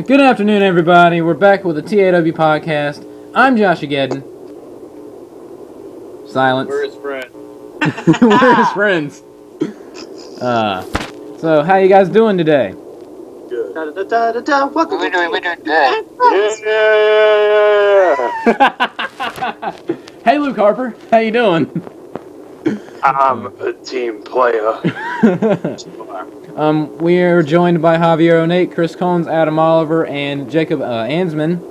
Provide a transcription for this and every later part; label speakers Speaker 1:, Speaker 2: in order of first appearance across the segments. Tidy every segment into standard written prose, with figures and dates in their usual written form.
Speaker 1: Good afternoon, everybody. We're back with the TAW podcast. I'm Josh Ageddon. Silence.
Speaker 2: We're his friend.
Speaker 1: We're his friends. So how you guys doing today?
Speaker 2: Good.
Speaker 3: Welcome we're doing good.
Speaker 2: Yeah.
Speaker 1: Hey, Luke Harper. How you doing?
Speaker 2: I'm a team player.
Speaker 1: We are joined by Javier Onate, Chris Combs, Adam Oliver, and Jacob Ansman,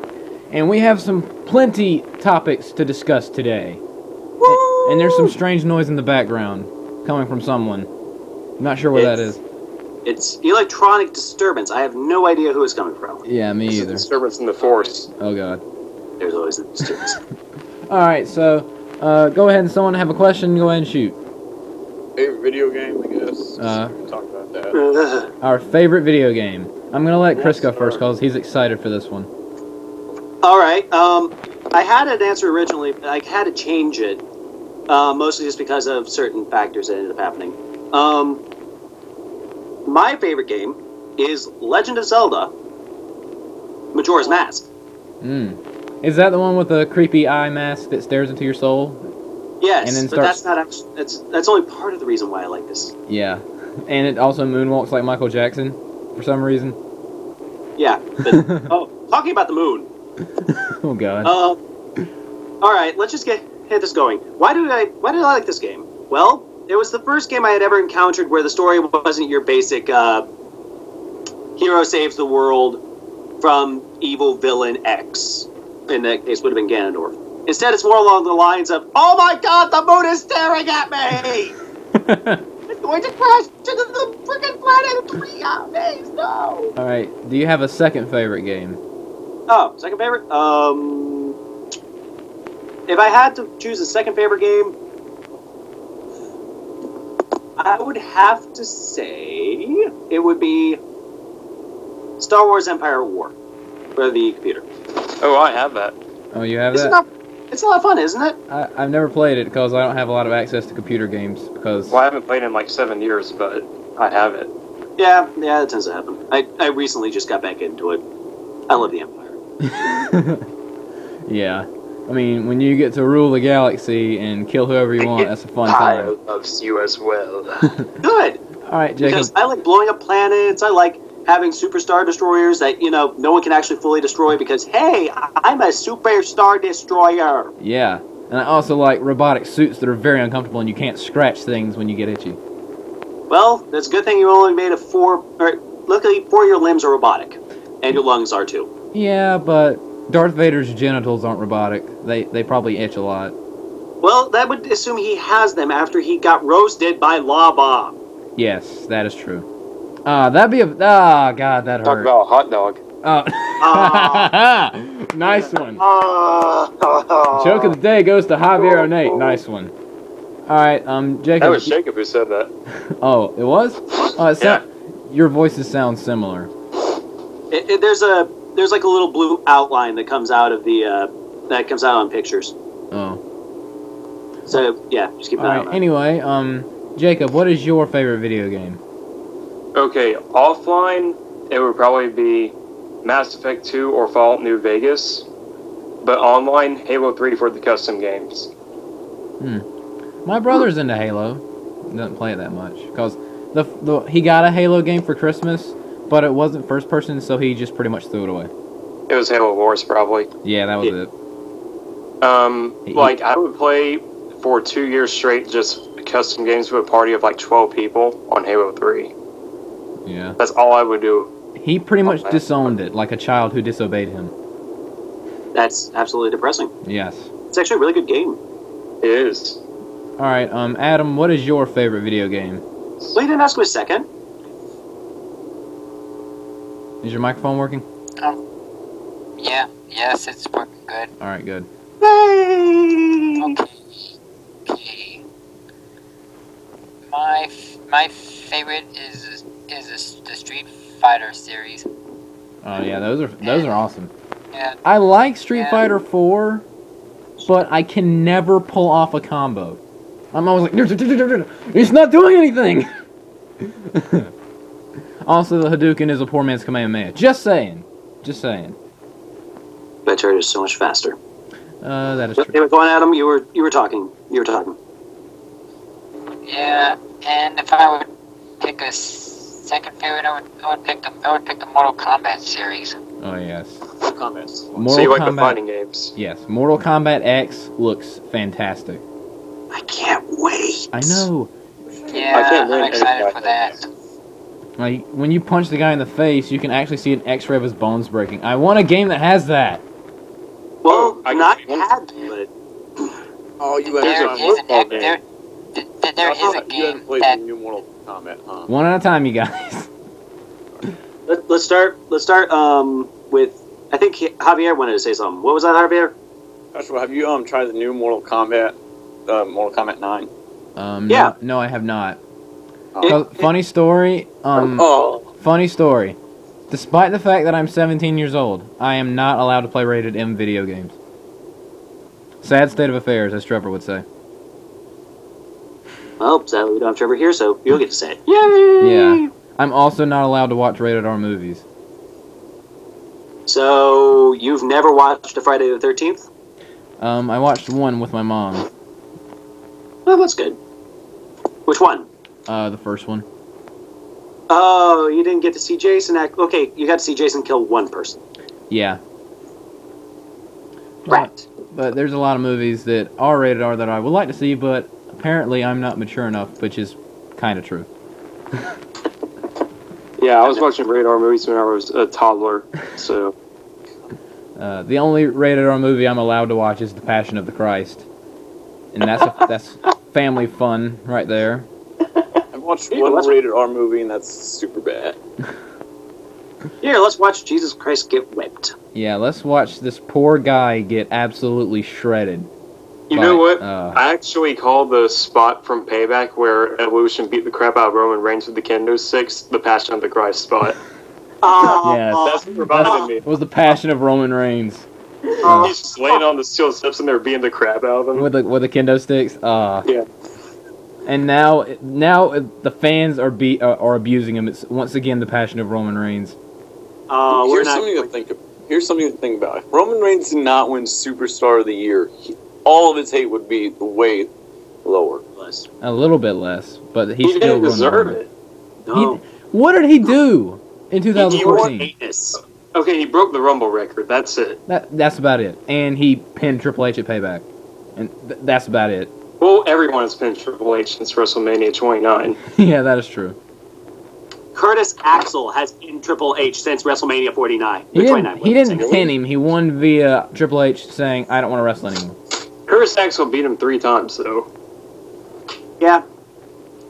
Speaker 1: and we have plenty topics to discuss today. And there's some strange noise in the background coming from someone. I'm not sure what that is.
Speaker 3: It's electronic disturbance. I have no idea who it's coming from.
Speaker 1: Yeah, me either.
Speaker 2: Disturbance in the force.
Speaker 1: Oh god.
Speaker 3: There's always a disturbance.
Speaker 1: Alright, so go ahead and someone have a question, go ahead and shoot.
Speaker 2: Favorite video game, I guess. Talk about that.
Speaker 1: Our favorite video game. I'm gonna let Chris go first because he's excited for this one.
Speaker 3: Alright, I had an answer originally, but I had to change it. Mostly just because of certain factors that ended up happening. My favorite game is Legend of Zelda Majora's Mask.
Speaker 1: Is that the one with the creepy eye mask that stares into your soul?
Speaker 3: Yes,
Speaker 1: and then
Speaker 3: but that's not actually, that's only part of the reason why I like this.
Speaker 1: Yeah, and it also moonwalks like Michael Jackson for some reason.
Speaker 3: Yeah, but, talking about the moon.
Speaker 1: Oh god.
Speaker 3: Alright, let's just get this going. Why did I like this game? Well, it was the first game I had ever encountered where the story wasn't your basic hero saves the world from evil villain X. In that case, would have been Ganondorf. Instead, it's more along the lines of, oh my god, the moon is staring at me! It's going to crash into the freaking planet in 3 days, no!
Speaker 1: Alright, do you have a second favorite game?
Speaker 3: Oh, second favorite? If I had to choose a second favorite game, I would have to say it would be Star Wars Empire War for the computer.
Speaker 2: Oh, I have that.
Speaker 1: Oh, you have that?
Speaker 3: It's a lot of fun, isn't it?
Speaker 1: I've never played it because I don't have a lot of access to computer games because...
Speaker 2: Well, I haven't played in like 7 years, but I have it.
Speaker 3: Yeah, that tends to happen. I recently just got back into it. I love the Empire.
Speaker 1: Yeah. I mean, when you get to rule the galaxy and kill whoever you want, that's a fun time.
Speaker 2: I loves you as well.
Speaker 3: Good!
Speaker 1: Alright, Jacob.
Speaker 3: Because I like blowing up planets, I like having superstar destroyers that, no one can actually fully destroy because, hey, I'm a superstar destroyer!
Speaker 1: Yeah. And I also like robotic suits that are very uncomfortable and you can't scratch things when you get at you.
Speaker 3: Well, that's a good thing you only made of 4... luckily, 4 of your limbs are robotic. And your lungs are too.
Speaker 1: Yeah, but Darth Vader's genitals aren't robotic. They probably itch a lot.
Speaker 3: Well, that would assume he has them after he got roasted by lava.
Speaker 1: Yes, that is true. That'd be a... Ah, God, that hurt.
Speaker 2: Talk about a hot dog.
Speaker 1: Oh. Nice one. Joke of the day goes to Javier Onate. Nice one. Alright, Jacob...
Speaker 2: That was Jacob who said that.
Speaker 1: Oh, it was? Oh,
Speaker 2: Yeah.
Speaker 1: Your voices sound similar.
Speaker 3: There's like a little blue outline that comes out of the that comes out on pictures.
Speaker 1: Oh.
Speaker 3: So yeah, just keep an eye on
Speaker 1: Alright,
Speaker 3: that.
Speaker 1: anyway, Jacob, what is your favorite video game?
Speaker 2: Okay, offline, it would probably be Mass Effect 2 or Fallout New Vegas. But online, Halo 3 for the custom games.
Speaker 1: My brother's into Halo. Doesn't play it that much. Because he got a Halo game for Christmas, but it wasn't first person, so he just pretty much threw it away.
Speaker 2: It was Halo Wars, probably.
Speaker 1: Yeah, that was it.
Speaker 2: Like, I would play for 2 years straight just custom games with a party of like 12 people on Halo 3.
Speaker 1: Yeah.
Speaker 2: That's all I would do.
Speaker 1: He pretty much disowned it, like a child who disobeyed him.
Speaker 3: That's absolutely depressing.
Speaker 1: Yes.
Speaker 3: It's actually a really good game.
Speaker 2: It is.
Speaker 1: Alright, Adam, what is your favorite video game?
Speaker 3: Well, you didn't ask me a second.
Speaker 1: Is your microphone working?
Speaker 4: Yes, it's working good.
Speaker 1: Alright, good.
Speaker 3: Yay!
Speaker 4: Okay. My favorite is the Street Fighter series.
Speaker 1: Oh yeah, those are awesome.
Speaker 4: Yeah.
Speaker 1: I like Street Fighter 4, but I can never pull off a combo. I'm always like, it's not doing anything! Also, the Hadouken is a poor man's Kamehameha. Just saying. Just saying.
Speaker 3: Bet charge is so much faster.
Speaker 1: That is
Speaker 3: They
Speaker 1: true.
Speaker 3: were going, Adam. You were talking. You were talking.
Speaker 4: Yeah, and if I would pick a second favorite, I would pick the Mortal Kombat series.
Speaker 1: Oh yes.
Speaker 3: Comments.
Speaker 2: So
Speaker 1: Mortal
Speaker 2: you like the
Speaker 1: Kombat.
Speaker 2: fighting games?
Speaker 1: Yes, Mortal Kombat X looks fantastic.
Speaker 3: I can't wait.
Speaker 1: I know.
Speaker 4: Yeah,
Speaker 2: I can't
Speaker 4: I'm
Speaker 2: wait
Speaker 4: excited
Speaker 2: to
Speaker 4: for that.
Speaker 1: Like when you punch the guy in the face, you can actually see an X-ray of his bones breaking. I want a game that has that.
Speaker 3: Well,
Speaker 2: I
Speaker 3: not
Speaker 2: can-
Speaker 3: had, but
Speaker 5: Oh, you
Speaker 4: There
Speaker 5: haven't
Speaker 4: is
Speaker 2: football
Speaker 4: an
Speaker 2: game.
Speaker 4: there is a
Speaker 5: you
Speaker 4: game
Speaker 5: haven't played
Speaker 4: that
Speaker 5: the new Mortal Kombat, huh?
Speaker 1: One at a time, you guys.
Speaker 3: let's start. With I think Javier wanted to say something. What was that, Javier?
Speaker 5: Joshua, have you tried the new Mortal Kombat 9?
Speaker 3: Yeah.
Speaker 1: No, I have not.
Speaker 5: Oh.
Speaker 1: Funny story.
Speaker 5: Oh,
Speaker 1: Funny story. Despite the fact that I'm 17 years old, I am not allowed to play rated M video games. Sad state of affairs, as Trevor would say.
Speaker 3: Well, sadly we don't have Trevor here, so you'll get to say it. Yay!
Speaker 1: Yeah. I'm also not allowed to watch rated R movies.
Speaker 3: So you've never watched a Friday the 13th?
Speaker 1: I watched one with my mom.
Speaker 3: Oh, that's good. Which one?
Speaker 1: The first one.
Speaker 3: Oh, you didn't get to see Jason act. Okay, you got to see Jason kill one person.
Speaker 1: Yeah.
Speaker 3: Right.
Speaker 1: But there's a lot of movies that are rated R that I would like to see, but apparently I'm not mature enough, which is kind of true.
Speaker 2: Yeah, I was watching radar movies when I was a toddler, so
Speaker 1: The only rated R movie I'm allowed to watch is The Passion of the Christ, and that's family fun right there.
Speaker 5: I've watched
Speaker 3: Yeah,
Speaker 5: one
Speaker 3: let's-
Speaker 5: rated R movie, and that's super bad.
Speaker 3: Here, let's watch Jesus Christ get whipped.
Speaker 1: Yeah, let's watch this poor guy get absolutely shredded.
Speaker 2: you know what?
Speaker 1: Uh,
Speaker 2: I actually call the spot from Payback where Evolution beat the crap out of Roman Reigns with the kendo sticks the Passion of the Christ spot.
Speaker 3: Oh,
Speaker 1: Yes.
Speaker 2: That's what reminded me.
Speaker 1: It was The Passion of Roman Reigns
Speaker 2: He's just laying on the steel steps and they're beating the crap out of him.
Speaker 1: with the kendo sticks.
Speaker 2: Yeah.
Speaker 1: And now the fans are abusing him. It's once again The Passion of Roman Reigns.
Speaker 3: we're
Speaker 5: Here's
Speaker 3: not.
Speaker 5: something to think of. Here's something to think about. If Roman Reigns did not win Superstar of the Year, all of his hate would be way lower.
Speaker 1: A little bit less, but
Speaker 2: He
Speaker 1: he's still
Speaker 2: didn't
Speaker 1: going
Speaker 2: deserve
Speaker 1: on.
Speaker 2: it.
Speaker 3: No.
Speaker 1: What did he do in
Speaker 3: He won
Speaker 1: 2014?
Speaker 3: heinous.
Speaker 2: Okay, he broke the Rumble record. That's it.
Speaker 1: That's about it. And he pinned Triple H at Payback, and that's about it.
Speaker 2: Well, everyone has pinned Triple H since WrestleMania 29.
Speaker 1: Yeah, that is true.
Speaker 3: Curtis Axel has pinned Triple H since WrestleMania 49.
Speaker 1: He
Speaker 3: 29,
Speaker 1: didn't pin him. He won via Triple H saying, "I don't want to wrestle anymore."
Speaker 2: Curtis Axel beat him 3 times, though.
Speaker 3: Yeah.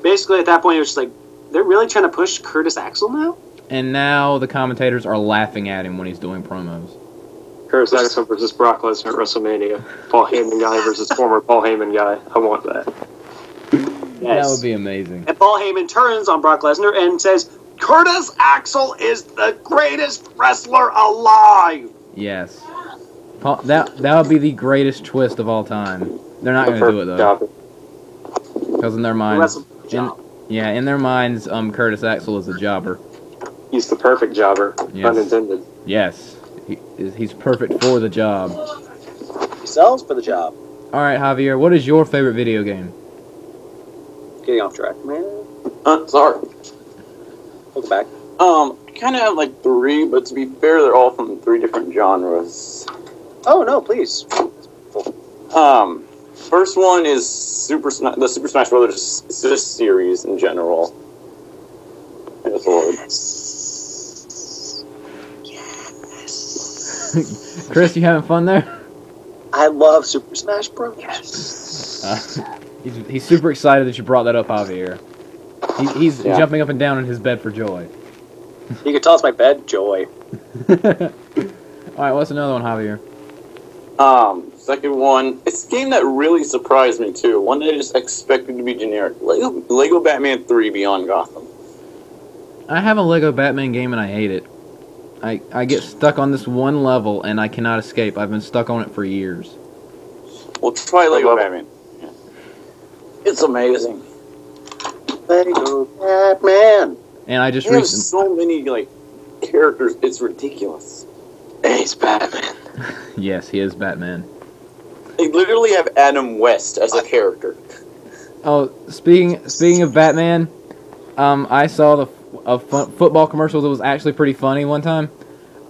Speaker 3: Basically, at that point, it was just like, they're really trying to push Curtis Axel now?
Speaker 1: And now the commentators are laughing at him when he's doing promos.
Speaker 2: Curtis Axel versus Brock Lesnar at WrestleMania. Paul Heyman guy versus former Paul Heyman guy. I want that.
Speaker 3: Yes.
Speaker 1: That would be amazing.
Speaker 3: And Paul Heyman turns on Brock Lesnar and says, Curtis Axel is the greatest wrestler alive!
Speaker 1: Yes. That would be the greatest twist of all time. They're not going to do it, though. Because in their minds...
Speaker 3: Wrestle job.
Speaker 1: In their minds, Curtis Axel is a jobber.
Speaker 2: He's the perfect jobber.
Speaker 1: Yes.
Speaker 2: Unintended.
Speaker 1: Yes. He's perfect for the job.
Speaker 3: He sells for the job.
Speaker 1: Alright, Javier, what is your favorite video game?
Speaker 3: Getting off track, man.
Speaker 5: Sorry.
Speaker 3: Welcome back.
Speaker 5: I kind of have like 3, but to be fair, they're all from 3 different genres.
Speaker 3: Oh, no, please.
Speaker 5: First one is the Super Smash Brothers series in general. Yes, Lord.
Speaker 1: Chris, you having fun there?
Speaker 3: I love Super Smash Bros.
Speaker 1: Yes. He's super excited that you brought that up, Javier. He's jumping up and down in his bed for joy.
Speaker 3: You can tell it's my bed, Joy.
Speaker 1: Alright, what's another one, Javier?
Speaker 5: Second one, it's a game that really surprised me too. One that I just expected to be generic. Lego Batman 3 Beyond Gotham.
Speaker 1: I have a Lego Batman game and I hate it. I get stuck on this one level and I cannot escape. I've been stuck on it for years.
Speaker 5: Well, try Lego Batman. Yeah. It's amazing.
Speaker 3: Lego Batman.
Speaker 1: And I just
Speaker 5: They have
Speaker 1: recently...
Speaker 5: so many like characters. It's ridiculous.
Speaker 4: He's Batman.
Speaker 1: Yes, he is Batman.
Speaker 5: They literally have Adam West as a character.
Speaker 1: Oh, speaking of Batman, I saw football commercial that was actually pretty funny one time.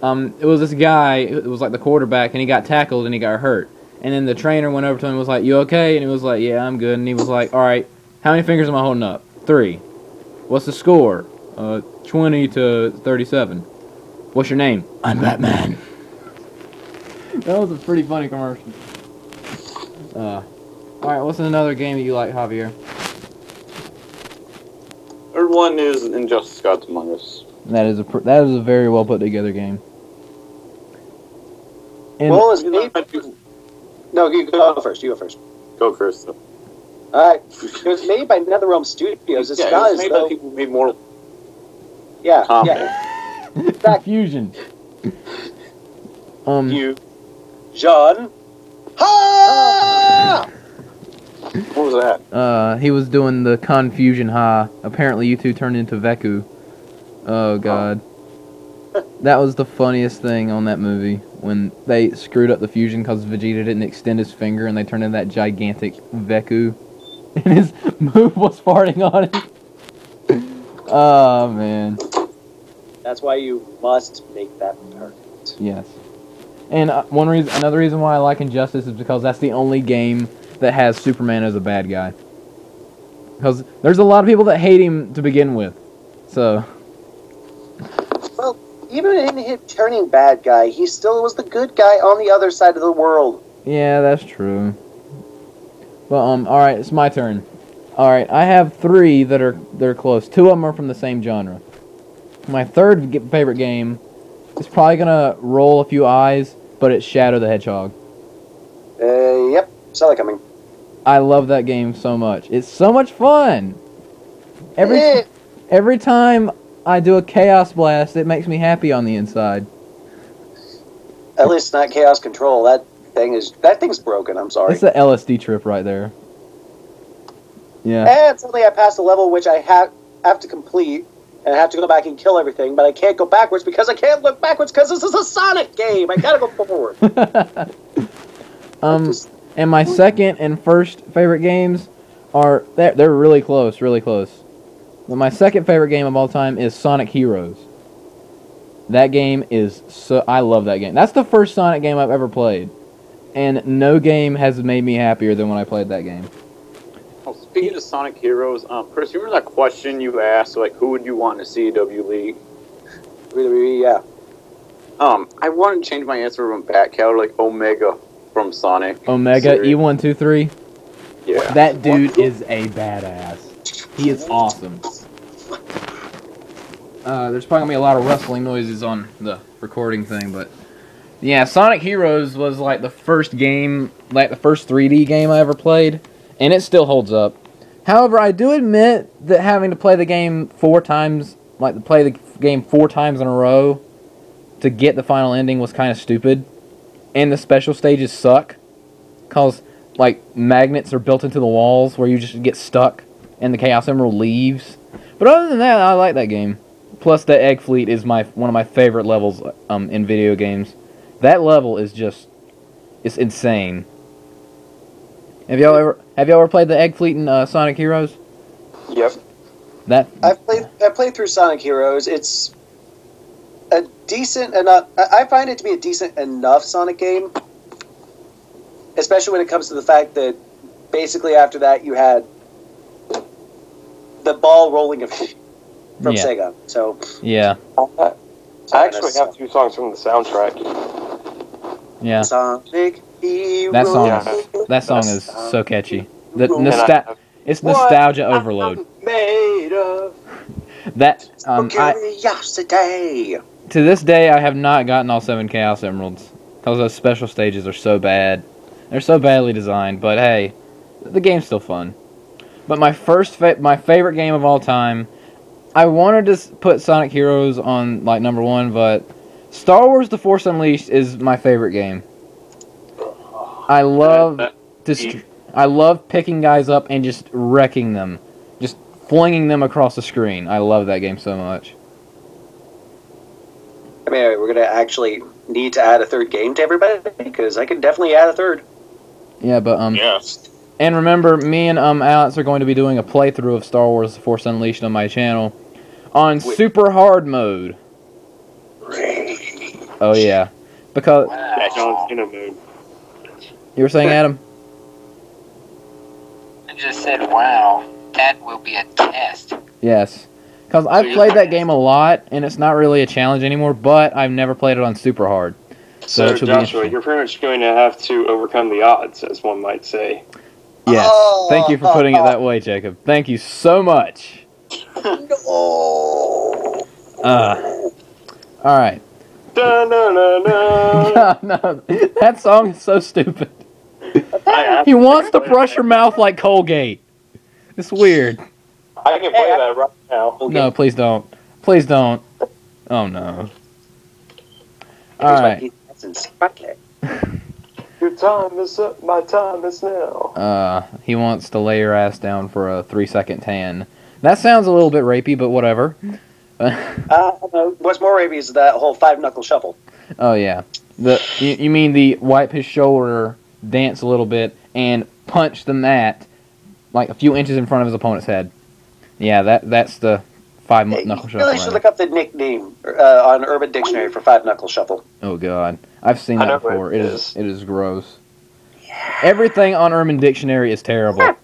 Speaker 1: It was this guy, it was like the quarterback, and he got tackled and he got hurt. And then the trainer went over to him and was like, "You okay?" And he was like, "Yeah, I'm good." And he was like, "All right, how many fingers am I holding up?" 3. What's the score? 20-37. What's your name? I'm Batman. That was a pretty funny commercial. Alright, what's another game that you like, Javier?
Speaker 5: Third one is Injustice: Gods Among Us.
Speaker 1: That is a very well put together game. And
Speaker 3: Well, it's made... No, you go first. You go first.
Speaker 5: Go, Chris.
Speaker 3: Alright. It was made by NetherRealm Studios. It's
Speaker 5: Yeah,
Speaker 3: not
Speaker 5: it was
Speaker 3: as
Speaker 5: made
Speaker 3: though...
Speaker 5: by people who made Mortal
Speaker 3: Yeah,
Speaker 5: Kombat.
Speaker 3: yeah.
Speaker 1: Confusion.
Speaker 3: You... John... Ha!
Speaker 5: What was that?
Speaker 1: He was doing the Confusion Ha. Apparently you two turned into Veku. Oh god. That was the funniest thing on that movie, when they screwed up the fusion because Vegeta didn't extend his finger and they turned into that gigantic Veku. And his move was farting on it. Oh man.
Speaker 3: That's why you must make that perfect.
Speaker 1: Yes. And another reason why I like Injustice is because that's the only game that has Superman as a bad guy. Because there's a lot of people that hate him to begin with. So...
Speaker 3: Well, even in him turning bad guy, he still was the good guy on the other side of the world.
Speaker 1: Yeah, that's true. Well, alright, it's my turn. Alright, I have 3 they're close. 2 of them are from the same genre. My third favorite game is probably gonna roll a few eyes, but it's Shadow the Hedgehog.
Speaker 3: Yep. Saw that coming.
Speaker 1: I love that game so much. It's so much fun! Every time I do a Chaos Blast, it makes me happy on the inside.
Speaker 3: At least not Chaos Control. That thing's broken, I'm sorry.
Speaker 1: It's the LSD trip right there. Yeah.
Speaker 3: And suddenly I passed a level which I have to complete, and I have to go back and kill everything, but I can't go backwards because I can't look backwards because this is a Sonic game! I gotta go forward!
Speaker 1: And my second and first favorite games are... They're really close, really close. But my second favorite game of all time is Sonic Heroes. That game is so... I love that game. That's the first Sonic game I've ever played. And no game has made me happier than when I played that game.
Speaker 5: Oh, speaking of Sonic Heroes, Chris, you remember that question you asked, like, who would you want in a CW league?
Speaker 3: WWE, yeah.
Speaker 5: I wanted to change my answer from Batcow to, like, Omega from Sonic.
Speaker 1: Omega,
Speaker 5: series.
Speaker 1: E123?
Speaker 5: Yeah.
Speaker 1: That dude is a badass. He is awesome. There's probably gonna be a lot of rustling noises on the recording thing, but yeah, Sonic Heroes was like the first game, like the first 3D game I ever played, and it still holds up. However, I do admit that having to play the game 4 times, like to play the game 4 times in a row to get the final ending was kind of stupid, and the special stages suck, cause like magnets are built into the walls where you just get stuck, and the Chaos Emerald leaves. But other than that, I like that game. Plus, the Egg Fleet is one of my favorite levels in video games. That level is it's insane. Have y'all ever played the Egg Fleet in Sonic Heroes?
Speaker 2: Yep.
Speaker 3: I've played through Sonic Heroes. It's a decent enough... I find it to be a decent enough Sonic game. Especially when it comes to the fact that basically after that you had the ball rolling from Sega. So
Speaker 1: yeah.
Speaker 2: I actually have 2 songs from the soundtrack.
Speaker 1: Yeah.
Speaker 3: Sonic Heroes.
Speaker 1: That song is so catchy. It's nostalgia overload.
Speaker 3: Made of
Speaker 1: That
Speaker 3: curiosity.
Speaker 1: To this day, I have not gotten all 7 Chaos Emeralds because those special stages are so bad. They're so badly designed, but hey, the game's still fun. But my favorite game of all time, I wanted to put Sonic Heroes on like number 1, but Star Wars: The Force Unleashed is my favorite game. I love picking guys up and just wrecking them, just flinging them across the screen. I love that game so much.
Speaker 3: I mean, we're gonna actually need to add a third game to everybody because I can definitely add a third.
Speaker 1: Yeah, but
Speaker 5: Yes.
Speaker 1: And remember, me and Alex are going to be doing a playthrough of Star Wars: The Force Unleashed on my channel on super hard mode. Oh yeah, because
Speaker 2: John's in a mood.
Speaker 1: you were saying, Adam.
Speaker 4: I just said, wow, that will be a test.
Speaker 1: Yes, because I've played that game a lot, and it's not really a challenge anymore. But I've never played it on super hard.
Speaker 2: So
Speaker 1: it should be
Speaker 2: Joshua,
Speaker 1: interesting.
Speaker 2: you're pretty much going to have to overcome the odds, as one might say.
Speaker 1: Yes. Thank you for putting it that way, Jacob. Thank you so much.
Speaker 3: No.
Speaker 1: All right.
Speaker 2: Da-na-na-na.
Speaker 1: No, that song is so stupid. He wants to brush your mouth like Colgate. It's weird.
Speaker 2: I can play that right now.
Speaker 1: No, please don't. Please don't. Oh no. All right.
Speaker 2: Your time is up. My time is now.
Speaker 1: He wants to lay your ass down for a 3-second tan. That sounds a little bit rapey, but whatever.
Speaker 3: What's more rapey is that whole 5-knuckle shuffle.
Speaker 1: Oh yeah. You mean the wipe his shoulder, dance a little bit, and punch the mat like a few inches in front of his opponent's head. Yeah, that's the 5-knuckle shuffle.
Speaker 3: You really should look up the nickname on Urban Dictionary for 5-knuckle shuffle.
Speaker 1: Oh god, I've seen that before. It
Speaker 2: is.
Speaker 1: is gross. Yeah. Everything on Urban Dictionary is terrible.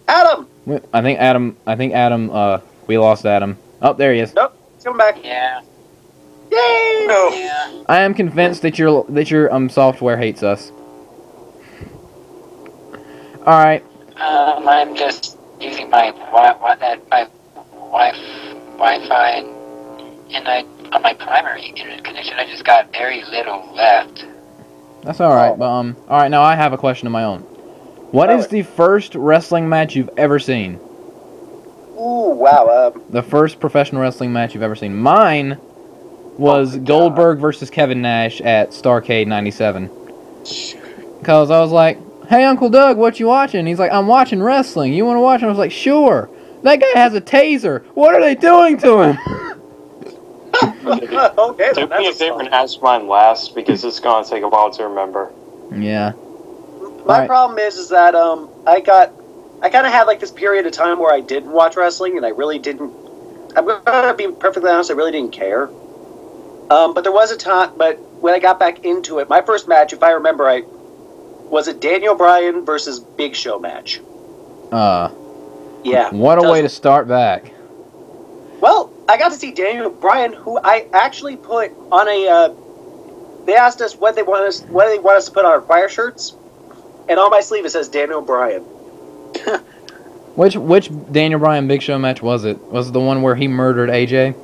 Speaker 3: Adam.
Speaker 1: I think Adam. We lost Adam. Oh, there he is.
Speaker 3: Nope, he's coming back.
Speaker 4: Yeah.
Speaker 3: Yay! No.
Speaker 4: Yeah.
Speaker 1: I am convinced that your software hates us. All right.
Speaker 4: I'm just using my Wi-Fi, and on my primary internet connection, I just got very little left.
Speaker 1: That's all right. But all right. Now I have a question of my own. What is the first wrestling match you've ever seen?
Speaker 3: Ooh, wow.
Speaker 1: The first professional wrestling match you've ever seen. Mine was Goldberg versus Kevin Nash at Starrcade '97. Because I was like, "Hey, Uncle Doug, what you watching?" He's like, "I'm watching wrestling. You want to watch?" I was like, "Sure." That guy has a taser. What are they doing to him?
Speaker 3: Okay,
Speaker 2: Do me a favor and ask mine last, because it's going to take a while to remember.
Speaker 1: Yeah.
Speaker 3: My problem is that I kind of had like this period of time where I didn't watch wrestling, and I really didn't. I'm gonna be perfectly honest. I really didn't care. But there was a time. But when I got back into it, my first match, if I remember right, was a Daniel Bryan versus Big Show match. Yeah.
Speaker 1: What a way to start back.
Speaker 3: Well, I got to see Daniel Bryan, who I actually put on a. They asked us what they want us to put on our choir shirts, and on my sleeve it says Daniel Bryan.
Speaker 1: Which Daniel Bryan Big Show match was it? Was it the one where he murdered AJ?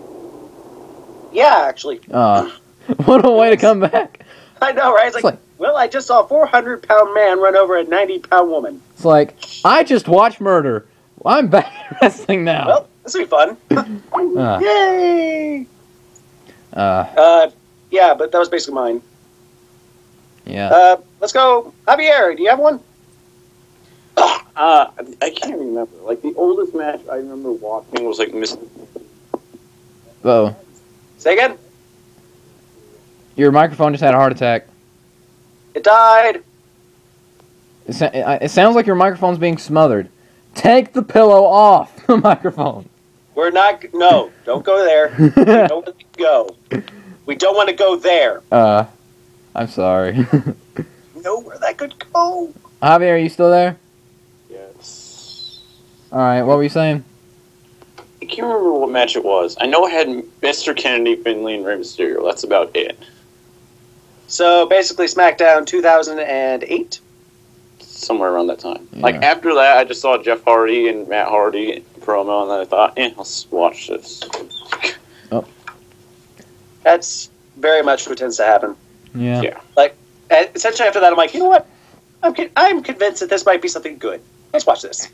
Speaker 3: Yeah, actually.
Speaker 1: What a way to come back.
Speaker 3: I know, right? It's like, well, I just saw a 400-pound man run over a 90-pound woman.
Speaker 1: It's like, I just watched murder. I'm back at wrestling now.
Speaker 3: Well, this will be fun. Yay! Yeah, but that was basically mine.
Speaker 1: Yeah.
Speaker 3: Let's go. Javier, do you have one?
Speaker 5: I can't remember. Like, the oldest match I remember watching was, like, Miss...
Speaker 1: Oh.
Speaker 3: Say again?
Speaker 1: Your microphone just had a heart attack.
Speaker 3: It died.
Speaker 1: It sounds like your microphone's being smothered. Take the pillow off the microphone.
Speaker 3: We're not... No, don't go there. We don't want to go. We don't want to go there.
Speaker 1: I'm sorry.
Speaker 3: Know where that could go.
Speaker 1: Javier, are you still there?
Speaker 5: Yes.
Speaker 1: Alright, what were you saying?
Speaker 5: I can't remember what match it was. I know I had Mr. Kennedy, Finlay, and Rey Mysterio. That's about it.
Speaker 3: So, basically, SmackDown 2008?
Speaker 5: Somewhere around that time.
Speaker 1: Yeah.
Speaker 5: Like, after that, I just saw Jeff Hardy and Matt Hardy promo, and then I thought, let's watch this.
Speaker 1: Oh.
Speaker 3: That's very much what tends to happen.
Speaker 1: Yeah.
Speaker 3: Like, essentially after that, I'm like, you know what? I'm convinced that this might be something good. Let's watch this.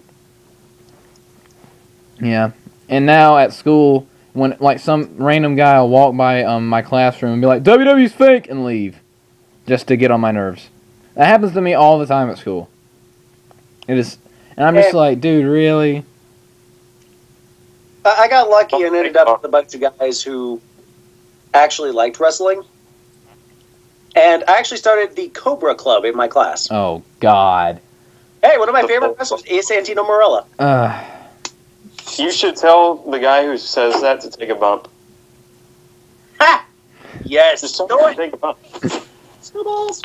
Speaker 1: Yeah. And now at school, when like some random guy will walk by my classroom and be like, WWE's fake, and leave. Just to get on my nerves. That happens to me all the time at school. It is, and I'm just like, dude, really?
Speaker 3: I got lucky and ended up with a bunch of guys who actually liked wrestling. And I actually started the Cobra Club in my class.
Speaker 1: Oh, God.
Speaker 3: Hey, one of my favorite wrestlers is Santino Marella.
Speaker 2: You should tell the guy who says that to take a bump.
Speaker 3: Ha! Yes.
Speaker 2: Just tell him to take a bump.
Speaker 3: Snowballs.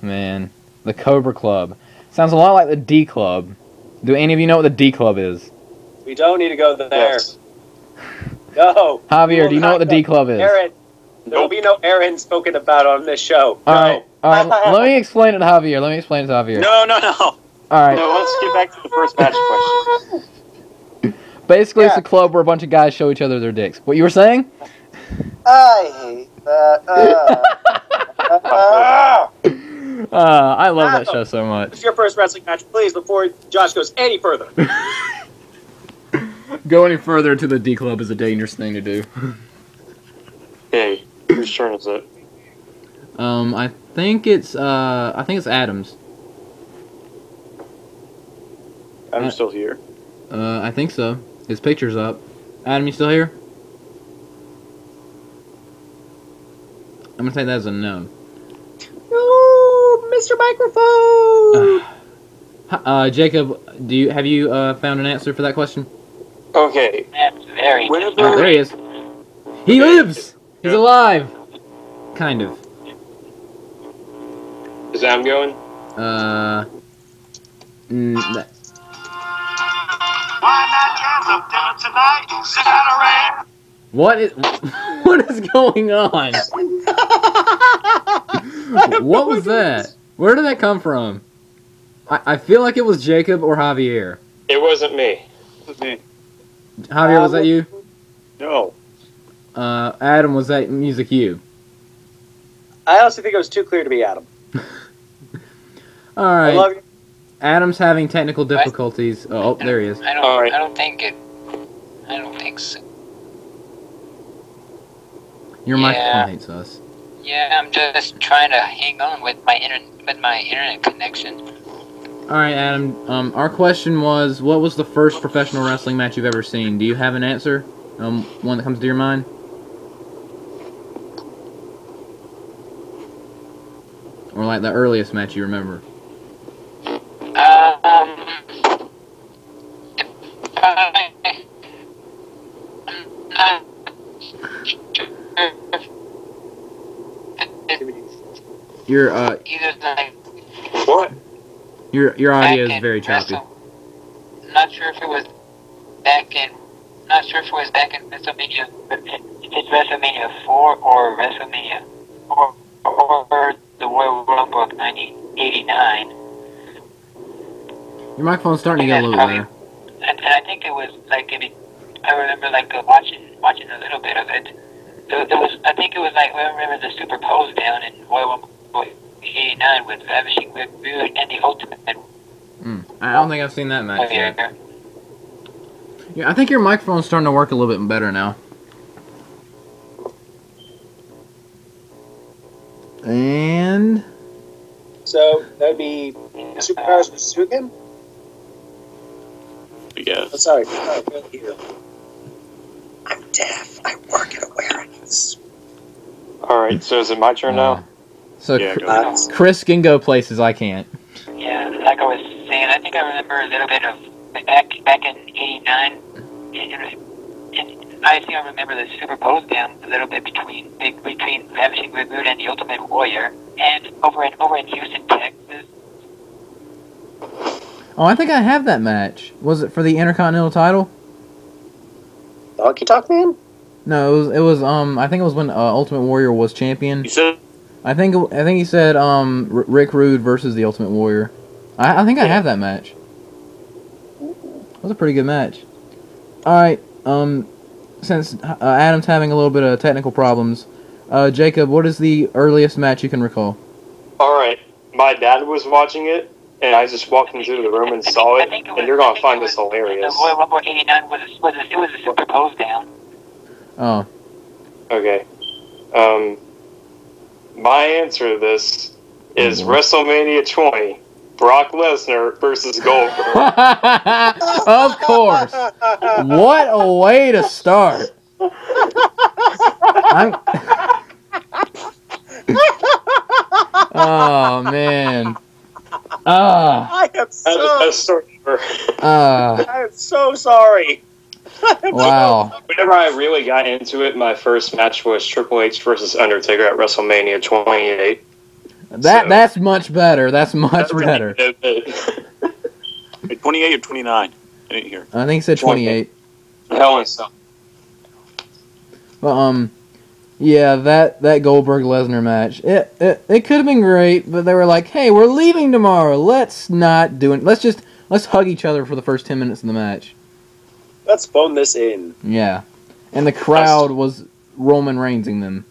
Speaker 1: Man. The Cobra Club. Sounds a lot like the D Club. Do any of you know what the D Club is?
Speaker 3: We don't need to go there.
Speaker 2: Yes.
Speaker 3: No.
Speaker 1: Javier, do you know what the D Club is?
Speaker 3: Aaron. There will be no Aaron spoken about on this show.
Speaker 1: Alright, let me explain it to Javier.
Speaker 5: No.
Speaker 1: Alright.
Speaker 2: No, let's get back to the first match question.
Speaker 1: Basically, it's a club where a bunch of guys show each other their dicks. What you were saying?
Speaker 3: I hate that.
Speaker 1: I love that show so much.
Speaker 3: It's your first wrestling match, please, before Josh goes any further.
Speaker 1: Go any further to the D Club is a dangerous thing to do.
Speaker 2: Hey, whose turn is it?
Speaker 1: I think it's Adam's.
Speaker 5: I'm still here.
Speaker 1: I think so. His picture's up. Adam, you still here? I'm gonna take that as a no.
Speaker 3: No, Mr. Microphone.
Speaker 1: Jacob, have you found an answer for that question?
Speaker 2: Okay.
Speaker 4: That's very
Speaker 3: Whenever-
Speaker 1: Oh, there he is. He lives. He's alive. Kind of.
Speaker 2: Is Adam going?
Speaker 6: Why not jazz up dinner tonight? Saturday.
Speaker 1: What is going on? What was that? Where did that come from? I feel like it was Jacob or Javier.
Speaker 2: It wasn't me.
Speaker 1: Javier, was that you?
Speaker 5: No.
Speaker 1: Adam, was that music you?
Speaker 3: I honestly think it was too clear to be Adam.
Speaker 1: All
Speaker 3: I
Speaker 1: right.
Speaker 3: love you.
Speaker 1: Adam's having technical difficulties. Oh, there he is.
Speaker 4: I don't.
Speaker 2: All right.
Speaker 4: I don't think so.
Speaker 1: Your
Speaker 4: Yeah.
Speaker 1: microphone hates us.
Speaker 4: Yeah, I'm just trying to hang on with my internet connection.
Speaker 1: All right, Adam. Our question was, what was the first professional wrestling match you've ever seen? Do you have an answer? One that comes to your mind? Or like the earliest match you remember? Your
Speaker 4: Either like
Speaker 2: What?
Speaker 1: your audio
Speaker 4: back
Speaker 1: is very
Speaker 4: in
Speaker 1: choppy.
Speaker 4: Not sure if it was back in WrestleMania. If it's WrestleMania 4 or WrestleMania or the Royal Rumble of 1989.
Speaker 1: Your microphone's starting to get a little better.
Speaker 4: And I think it was like I remember like watching a little bit of it. There was, I think it was like, I remember the super pose down in Royal Rumble 89 with Ravishing Rick Rude and the Ultimate
Speaker 1: I don't think I've seen that match
Speaker 4: Warrior.
Speaker 1: yet. Yeah, I think your microphone's starting to work a little bit better now. And
Speaker 3: So that would be Superpowers versus who again?
Speaker 5: I guess.
Speaker 3: Oh, sorry. I'm deaf. I work in awareness.
Speaker 2: Alright, so is it my turn now?
Speaker 1: so
Speaker 5: Yeah, go ahead.
Speaker 1: Chris can go places I can't.
Speaker 4: Yeah, like I was saying, I think I remember a little bit of back in '89, and I think I remember the super pose down a little bit between Ravishing Rick Rude and the Ultimate Warrior, and over in Houston, Texas.
Speaker 1: Oh, I think I have that match. Was it for the Intercontinental title?
Speaker 3: Donkey Talk Man?
Speaker 1: No, it was I think it was when Ultimate Warrior was champion.
Speaker 5: You said
Speaker 1: I think he said Rick Rude versus the Ultimate Warrior. I think I have that match. That was a pretty good match. Alright, since Adam's having a little bit of technical problems, Jacob, what is the earliest match you can recall?
Speaker 2: Alright, my dad was watching it, and I just walked into the room and saw it, and you're gonna find this hilarious.
Speaker 4: The Royal Rumble '89 was a super pose down.
Speaker 1: Oh.
Speaker 2: Okay. My answer to this is
Speaker 1: Oh, boy.
Speaker 2: WrestleMania 20, Brock Lesnar versus Goldberg.
Speaker 1: Of course. What a way to start. I'm. Oh man.
Speaker 3: I am
Speaker 2: That's the best story ever.
Speaker 3: I am so sorry.
Speaker 1: Wow.
Speaker 2: Whenever I really got into it, my first match was Triple H versus Undertaker at WrestleMania 28.
Speaker 1: That's much better. That's much better.
Speaker 5: 28 or 29? I didn't hear.
Speaker 1: I think he said 28.
Speaker 2: Hell and stuff.
Speaker 1: But yeah, that Goldberg Lesnar match, it could have been great, but they were like, hey, we're leaving tomorrow. Let's not do it. Let's hug each other for the first 10 minutes of the match.
Speaker 3: Let's phone this in.
Speaker 1: Yeah, and the crowd was Roman Reignsing them.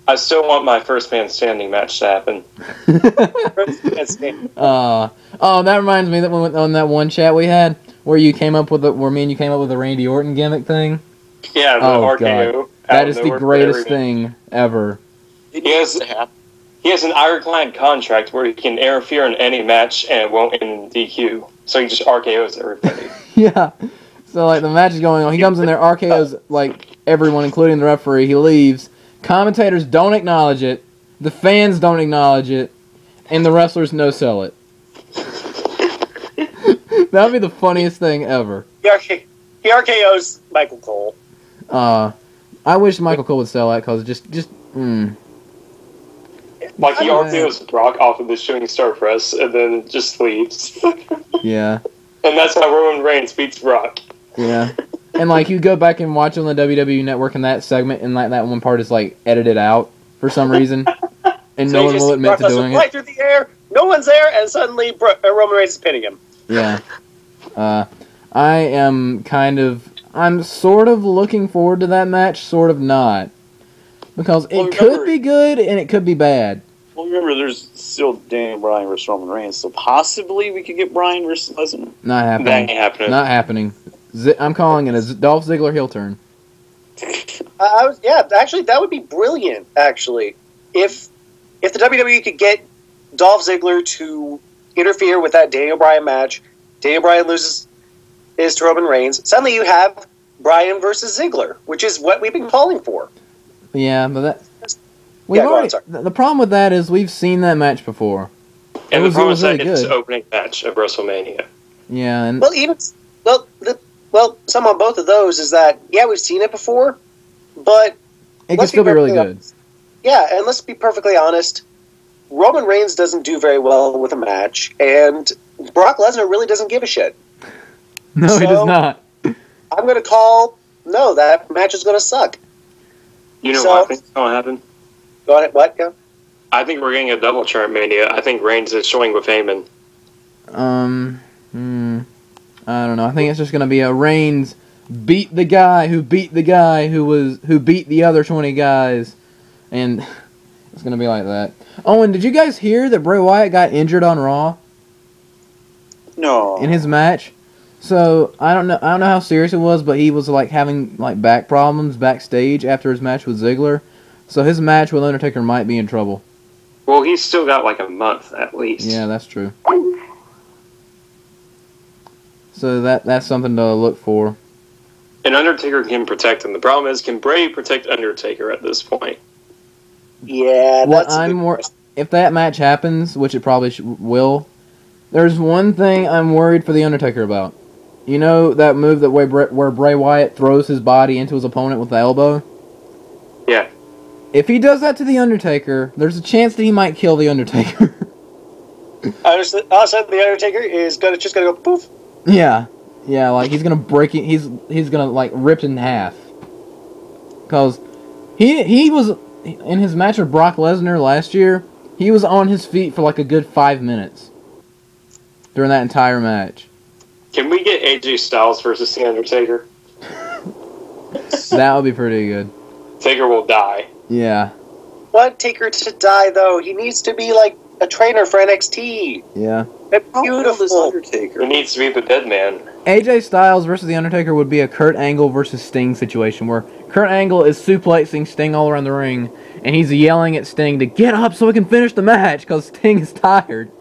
Speaker 2: I still want my first man standing match to happen.
Speaker 1: That reminds me that on that one chat we had where me and you came up with the Randy Orton gimmick thing.
Speaker 2: Yeah, the RKO.
Speaker 1: God. That is the greatest thing ever.
Speaker 2: He has an ironclad contract where he can interfere in any match and it won't end in DQ. So he just RKOs everybody.
Speaker 1: Yeah. So like the match is going on. He comes in there, RKOs like everyone, including the referee. He leaves. Commentators don't acknowledge it. The fans don't acknowledge it. And the wrestlers no-sell it. That would be the funniest thing ever.
Speaker 3: He RKO's Michael Cole.
Speaker 1: I wish Michael Cole would sell that because
Speaker 2: Like he RKOs Brock off of the Shooting Star Press and then just leaves.
Speaker 1: Yeah.
Speaker 2: And that's how Roman Reigns beats Brock.
Speaker 1: Yeah. And like you go back and watch on the WWE Network and that segment and like that one part is like edited out for some reason. And
Speaker 3: So
Speaker 1: no one will admit to doing
Speaker 3: right
Speaker 1: it.
Speaker 3: through the air, no one's there, and suddenly Roman Reigns is pinning him.
Speaker 1: Yeah. I'm sort of looking forward to that match, sort of not. Because it could be good and it could be bad.
Speaker 5: Well, remember, there's still Daniel Bryan versus Roman Reigns, so possibly we could get Bryan versus Lesnar.
Speaker 1: Not happening.
Speaker 2: That ain't happening.
Speaker 1: Not happening. I'm calling it a Dolph Ziggler heel turn.
Speaker 3: Actually, that would be brilliant. Actually, if the WWE could get Dolph Ziggler to interfere with that Daniel Bryan match, Daniel Bryan loses to Roman Reigns. Suddenly, you have Bryan versus Ziggler, which is what we've been calling for.
Speaker 1: Yeah, but that. The problem with that is we've seen that match before.
Speaker 2: And the problem is that
Speaker 1: really
Speaker 2: it's
Speaker 1: good.
Speaker 2: the opening match of WrestleMania.
Speaker 1: Yeah, and
Speaker 3: Some on both of those is that we've seen it before, but
Speaker 1: it can still be really good.
Speaker 3: Yeah, and let's be perfectly honest, Roman Reigns doesn't do very well with a match, and Brock Lesnar really doesn't give a shit.
Speaker 1: No, he does not.
Speaker 3: I'm going to call, no, that match is going to suck.
Speaker 2: You know what I think is going to happen?
Speaker 3: Go ahead, what? Go.
Speaker 2: I think we're getting a double chart mania. I think Reigns is showing with Heyman.
Speaker 1: I don't know. I think it's just going to be a Reigns beat the guy who beat the guy who beat the other 20 guys, and it's going to be like that. Oh, and did you guys hear that Bray Wyatt got injured on Raw?
Speaker 5: No.
Speaker 1: In his match? So I don't know how serious it was, but he was like having like back problems backstage after his match with Ziggler. So his match with Undertaker might be in trouble.
Speaker 2: Well, he's still got like a month at least.
Speaker 1: Yeah, that's true. So that's something to look for.
Speaker 2: And Undertaker can protect him. The problem is, can Bray protect Undertaker at this point?
Speaker 3: Yeah, that's
Speaker 1: if that match happens, which it probably will, there's one thing I'm worried for The Undertaker about. You know that move that where Bray Wyatt throws his body into his opponent with the elbow?
Speaker 2: Yeah.
Speaker 1: If he does that to The Undertaker, there's a chance that he might kill The Undertaker.
Speaker 3: All of a sudden, The Undertaker is just going to go poof.
Speaker 1: Yeah, like he's gonna break it. He's gonna like rip it in half. Cause he was in his match with Brock Lesnar last year. He was on his feet for like a good 5 minutes during that entire match.
Speaker 2: Can we get AJ Styles versus The Undertaker?
Speaker 1: That would be pretty good.
Speaker 2: Taker will die.
Speaker 1: Yeah.
Speaker 3: Want Taker to die though? He needs to be like a trainer for NXT.
Speaker 1: Yeah.
Speaker 3: Beautiful.
Speaker 5: Undertaker.
Speaker 2: It needs to be the dead man.
Speaker 1: AJ Styles versus The Undertaker would be a Kurt Angle versus Sting situation where Kurt Angle is suplexing Sting all around the ring, and he's yelling at Sting to get up so we can finish the match because Sting is tired.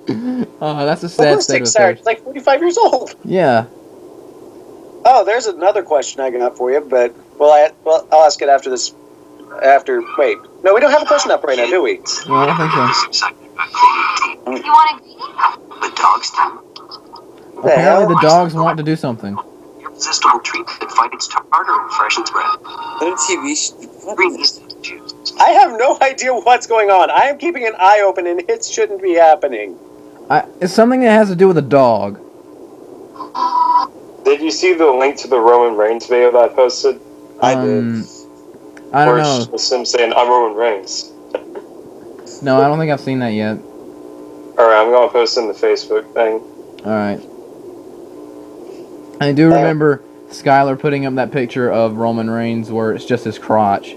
Speaker 1: That's a sad state of affairs.
Speaker 3: He's like 45 years old.
Speaker 1: Yeah.
Speaker 3: Oh, there's another question I got for you, but I'll ask it after this after. Wait, no, we don't have a question up right now, do we?
Speaker 1: No, I don't think so.
Speaker 7: You want to
Speaker 6: The dogs do.
Speaker 1: Apparently the dogs want to do something.
Speaker 6: Irresistible treat that fights tartar and freshens bread.
Speaker 5: The TV.
Speaker 6: Green instant juice.
Speaker 3: I have no idea what's going on. I am keeping an eye open, and it shouldn't be happening.
Speaker 1: It's something that has to do with a dog.
Speaker 2: Did you see the link to the Roman Reigns video that I posted?
Speaker 3: I did.
Speaker 1: I don't
Speaker 2: Where
Speaker 1: know.
Speaker 2: it's just him saying, I'm Roman Reigns.
Speaker 1: No, I don't think I've seen that yet.
Speaker 2: Alright, I'm gonna post it in the Facebook thing.
Speaker 1: Alright. I do remember Skylar putting up that picture of Roman Reigns where it's just his crotch.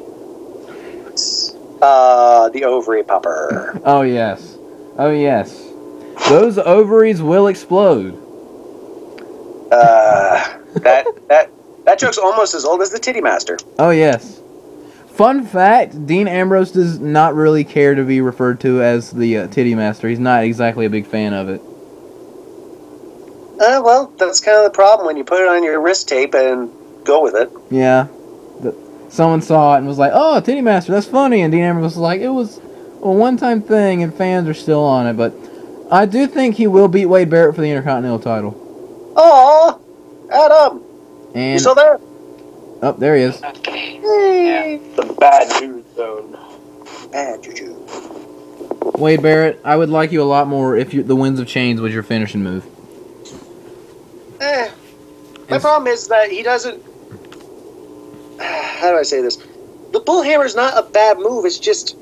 Speaker 3: The ovary popper.
Speaker 1: Oh, yes. Oh, yes. Those ovaries will explode.
Speaker 3: That joke's almost as old as the Titty Master.
Speaker 1: Oh, yes. Fun fact, Dean Ambrose does not really care to be referred to as the Titty Master. He's not exactly a big fan of it.
Speaker 3: Well, that's kind of the problem when you put it on your wrist tape and go with it.
Speaker 1: Yeah. Someone saw it and was like, oh, Titty Master, that's funny. And Dean Ambrose was like, it was a one-time thing and fans are still on it. But I do think he will beat Wade Barrett for the Intercontinental title.
Speaker 3: Aw, Adam,
Speaker 1: And
Speaker 3: you still there?
Speaker 1: oh, there he is.
Speaker 4: Okay.
Speaker 3: Hey.
Speaker 2: The bad news zone.
Speaker 3: Bad juju.
Speaker 1: Wade Barrett, I would like you a lot more if the Winds of Change was your finishing move.
Speaker 3: My problem is that he doesn't... How do I say this? The bullhammer's not a bad move, it's just...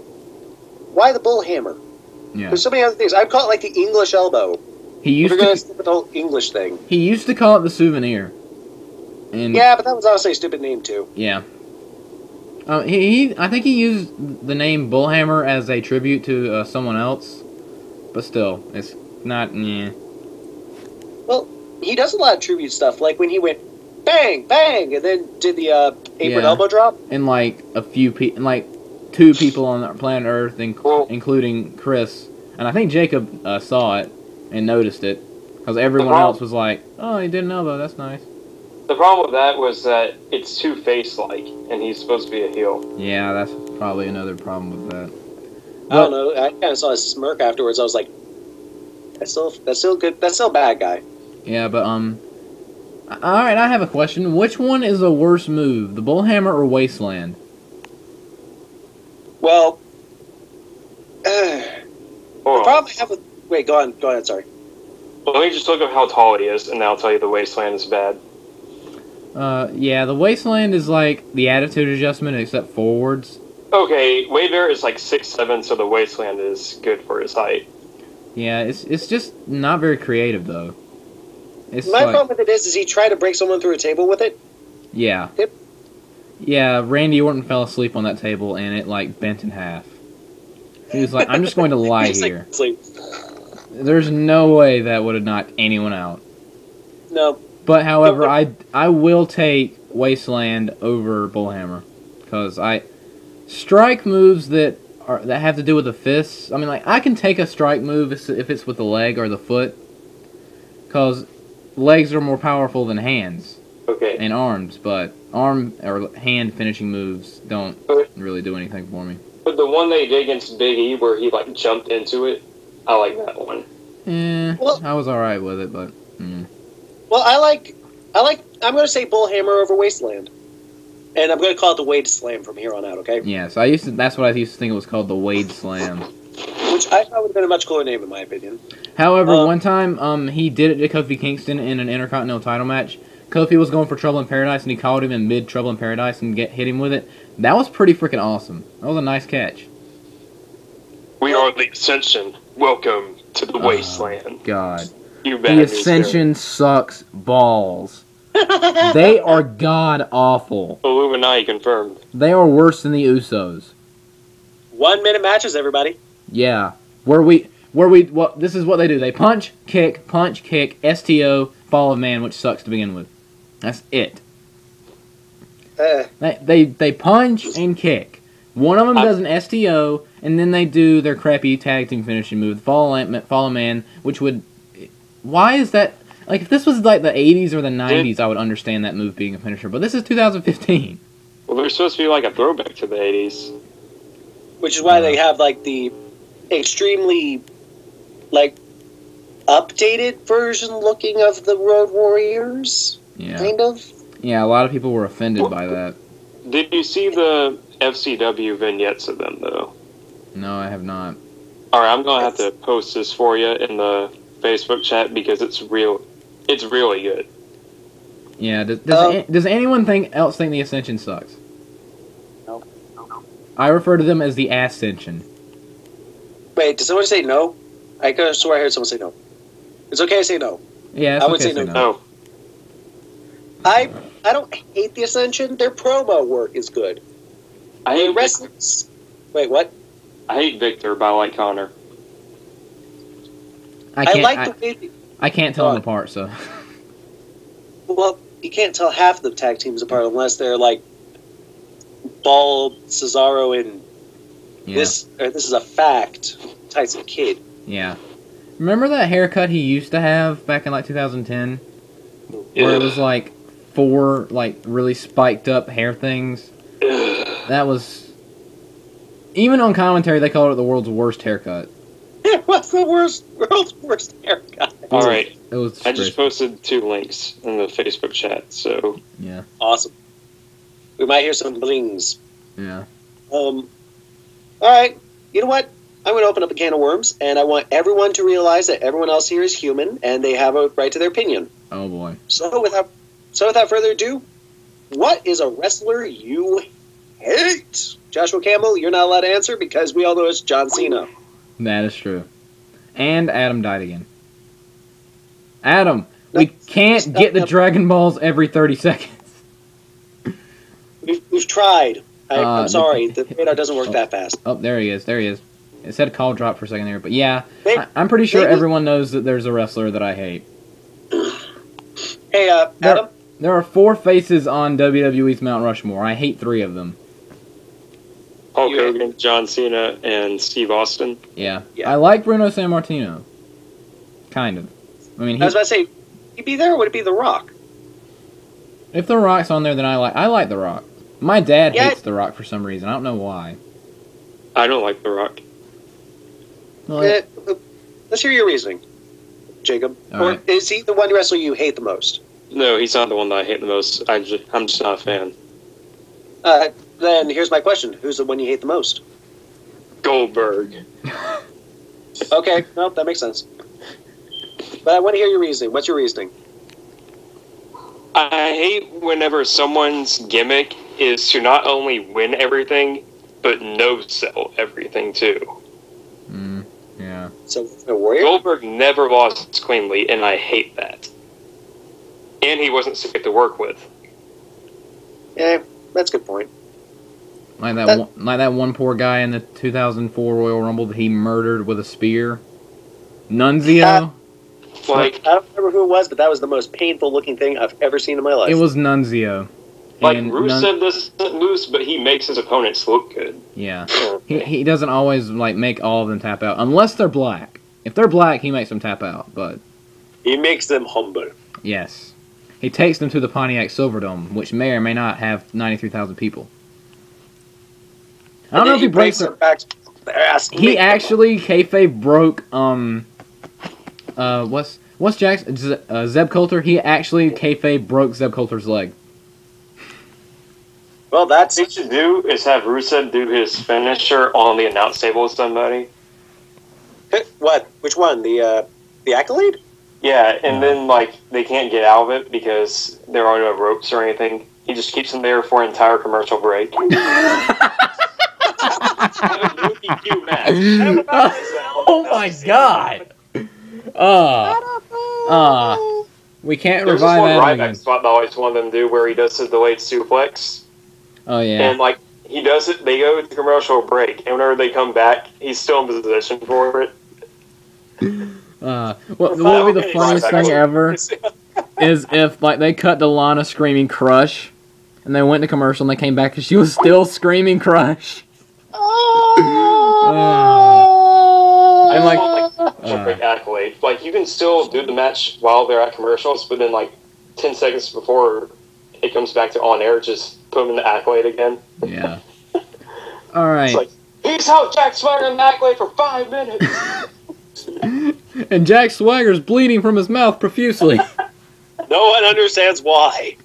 Speaker 3: Why the bullhammer?
Speaker 1: Yeah.
Speaker 3: There's so many other things. I'd call it like the English elbow.
Speaker 1: He used
Speaker 3: We're going to
Speaker 1: to
Speaker 3: stick with the whole English thing.
Speaker 1: he used to call it the Souvenir. And
Speaker 3: Yeah, but that was honestly a stupid name, too.
Speaker 1: yeah. I think he used the name Bullhammer as a tribute to someone else, but still, it's not. Yeah.
Speaker 3: Well, he does a lot of tribute stuff, like when he went bang, bang, and then did the apron
Speaker 1: Yeah.
Speaker 3: elbow drop.
Speaker 1: And like two people on planet Earth, including Chris, and I think Jacob saw it and noticed it because everyone else was like, "Oh, he did an elbow. That's nice."
Speaker 2: The problem with that was that it's too face-like, and he's supposed to be a heel.
Speaker 1: Yeah, that's probably another problem with that.
Speaker 3: I don't know. I kind of saw his smirk afterwards. I was like, that's still good. That's still a bad guy.
Speaker 1: Yeah, but all right. I have a question. Which one is the worst move, the Bullhammer or Wasteland?
Speaker 3: Well, the
Speaker 2: Hold on.
Speaker 3: problem I have with... Wait, go on, sorry.
Speaker 2: Well, let me just look up how tall he is, and I'll tell you the wasteland is bad.
Speaker 1: Yeah, the Wasteland is like the attitude adjustment except forwards.
Speaker 2: Okay, Wade Barrett is like 6'7", so the wasteland is good for his height.
Speaker 1: Yeah, it's just not very creative though. It's
Speaker 3: My
Speaker 1: like,
Speaker 3: problem with it is he tried to break someone through a table with it.
Speaker 1: yeah.
Speaker 3: Yep.
Speaker 1: Yeah, Randy Orton fell asleep on that table and it like bent in half. He was like, I'm just going to lie
Speaker 3: He's like,
Speaker 1: here.
Speaker 3: sleep.
Speaker 1: There's no way that would have knocked anyone out.
Speaker 3: No.
Speaker 1: But however, I will take Wasteland over Bullhammer because strike moves that have to do with the fists. I mean, like I can take a strike move if it's with the leg or the foot, because legs are more powerful than hands
Speaker 2: Okay.
Speaker 1: and arms. But arm or hand finishing moves don't really do anything for me.
Speaker 2: But the one they did against Big E where he like jumped into it, I like that one.
Speaker 3: Well-
Speaker 1: I was all right with it, but.
Speaker 3: Well, I like. I'm going to say Bullhammer over Wasteland, and I'm going to call it the Wade Slam from here on out. Okay.
Speaker 1: Yeah, so that's what I used to think it was called, the Wade Slam.
Speaker 3: Which I thought would have been a much cooler name in my opinion.
Speaker 1: However, one time he did it to Kofi Kingston in an Intercontinental title match. Kofi was going for Trouble in Paradise, and he called him in mid Trouble in Paradise and hit him with it. That was pretty freaking awesome. That was a nice catch.
Speaker 2: We are the Ascension. Welcome to the wasteland.
Speaker 1: God.
Speaker 2: You
Speaker 1: The
Speaker 2: better
Speaker 1: Ascension sucks balls. They are god awful.
Speaker 2: Illuminati confirmed.
Speaker 1: They are worse than the Usos.
Speaker 3: 1 minute matches, everybody.
Speaker 1: Yeah. This is what they do. They punch, kick, STO, Fall of Man, which sucks to begin with. That's it. They punch and kick. One of them does an STO, and then they do their crappy tag team finishing move, Fall of Man, which would... Why is that... Like, if this was like the 80s or the 90s, I would understand that move being a finisher, but this is 2015.
Speaker 2: Well, they're supposed to be like a throwback to the 80s.
Speaker 3: Which is why they have like the extremely like updated version looking of the Road Warriors.
Speaker 1: Yeah.
Speaker 3: Kind of.
Speaker 1: Yeah, a lot of people were offended by that.
Speaker 2: Did you see the FCW vignettes of them, though?
Speaker 1: No, I have not.
Speaker 2: Alright, I'm gonna have to post this for you in the Facebook chat because it's really good.
Speaker 1: Yeah, does anyone else think the Ascension sucks?
Speaker 3: No.
Speaker 1: I refer to them as the Ascension.
Speaker 3: Wait, did someone say no? I could have swore I heard someone say no. It's okay to say no.
Speaker 1: Yeah, it's
Speaker 3: I would
Speaker 1: okay
Speaker 3: say
Speaker 1: to
Speaker 2: No.
Speaker 3: I don't hate the Ascension. Their promo work is good.
Speaker 2: I
Speaker 3: The
Speaker 2: hate
Speaker 3: wrestlers. Wait, what?
Speaker 2: I hate Victor, but I like Connor.
Speaker 3: I like the way.
Speaker 1: I can't tell them apart, so.
Speaker 3: Well, you can't tell half the tag teams apart unless they're like bald Cesaro and
Speaker 1: Yeah.
Speaker 3: this is a fact. Tyson Kidd.
Speaker 1: Yeah. Remember that haircut he used to have back in like 2010? Where it was like 4 like really spiked up hair things? That was... Even on commentary they called it the world's worst haircut.
Speaker 3: It was the world's worst haircut.
Speaker 2: Alright,
Speaker 1: It was
Speaker 2: I just posted 2 links in the Facebook chat, so...
Speaker 1: Yeah.
Speaker 3: Awesome. We might hear some blings.
Speaker 1: Yeah.
Speaker 3: Alright, you know what? I'm going to open up a can of worms, and I want everyone to realize that everyone else here is human, and they have a right to their opinion.
Speaker 1: Oh boy.
Speaker 3: So without further ado, what is a wrestler you hate? Joshua Campbell, you're not allowed to answer because we all know it's John Cena.
Speaker 1: That is true. And Adam died again. Adam, we can't get the Dragon Balls every 30 seconds.
Speaker 3: We've tried. I'm sorry, the radar doesn't work that fast.
Speaker 1: Oh, there he is. It said call drop for a second there, but yeah,
Speaker 3: Maybe-
Speaker 1: I'm pretty sure
Speaker 3: maybe-
Speaker 1: everyone knows that there's a wrestler that I hate.
Speaker 3: Hey, Adam?
Speaker 1: There are 4 faces on WWE's Mount Rushmore. I hate 3 of them.
Speaker 2: Hulk Hogan, John Cena, and Steve Austin.
Speaker 1: Yeah.
Speaker 3: Yeah.
Speaker 1: I like Bruno Sammartino. Kind of. I mean,
Speaker 3: I was about to say, he'd be there or would it be The Rock?
Speaker 1: if The Rock's on there, then I like The Rock. My dad
Speaker 3: Yeah.
Speaker 1: hates The Rock for some reason. I don't know why.
Speaker 2: I don't like The Rock.
Speaker 1: Well,
Speaker 3: Let's hear your reasoning, Jacob.
Speaker 1: All
Speaker 3: Or
Speaker 1: right.
Speaker 3: is he the one wrestler you hate the most?
Speaker 2: No, he's not the one that I hate the most. I'm just not a fan.
Speaker 3: Then here's my question. Who's the one you hate the most?
Speaker 2: Goldberg.
Speaker 3: Okay, no, that makes sense. But I want to hear your reasoning. What's your reasoning?
Speaker 2: I hate whenever someone's gimmick is to not only win everything, but no-sell everything, too.
Speaker 1: yeah.
Speaker 3: So, a warrior?
Speaker 2: Goldberg never lost cleanly, and I hate that. And he wasn't sick to work with.
Speaker 3: Yeah, that's a good point.
Speaker 1: Like that one poor guy in the 2004 Royal Rumble that he murdered with a spear. Nunzio?
Speaker 2: Like,
Speaker 3: I don't remember who it was, but that was the most painful looking thing I've ever seen in my life.
Speaker 1: It was Nunzio.
Speaker 2: like
Speaker 1: And
Speaker 2: Rusev doesn't lose, but he makes his opponents look good.
Speaker 1: Yeah. He doesn't always like make all of them tap out unless they're black. If they're black, he makes them tap out, but
Speaker 3: He makes them humble.
Speaker 1: yes. He takes them to the Pontiac Silverdome, which may or may not have 93,000 people. I don't know if he breaks
Speaker 3: their
Speaker 1: their...
Speaker 3: backs. Their ass.
Speaker 1: He actually, kayfabe broke, what's Jackson? Zeb Coulter? He actually, kayfabe broke Zeb Coulter's leg.
Speaker 3: Well, that's...
Speaker 2: What you should do is have Rusev do his finisher on the announce table with somebody.
Speaker 3: What? Which one? The Accolade?
Speaker 2: Yeah, and then, like, they can't get out of it because there are no ropes or anything. He just keeps them there for an entire commercial break.
Speaker 1: Oh my god! We can't
Speaker 2: There's this
Speaker 1: revive
Speaker 2: one
Speaker 1: Adam
Speaker 2: Ryback
Speaker 1: again.
Speaker 2: spot that I always wanted them to do where he does his delayed suplex.
Speaker 1: Oh yeah.
Speaker 2: And, like, he does it, they go to commercial break, and whenever they come back, he's still in position for it.
Speaker 1: What would be the funniest thing ever is if like they cut to Lana screaming "Crush," and they went to commercial and they came back and she was still screaming "Crush." And like,
Speaker 2: Perfect accolade. Like, you can still do the match while they're at commercials, but then, like, 10 seconds before it comes back to on air, just Put him in the accolade again.
Speaker 1: Yeah. All right.
Speaker 2: It's like, he's held Jack Swagger in the accolade for 5 minutes.
Speaker 1: And Jack Swagger's bleeding from his mouth profusely.
Speaker 3: No one understands why.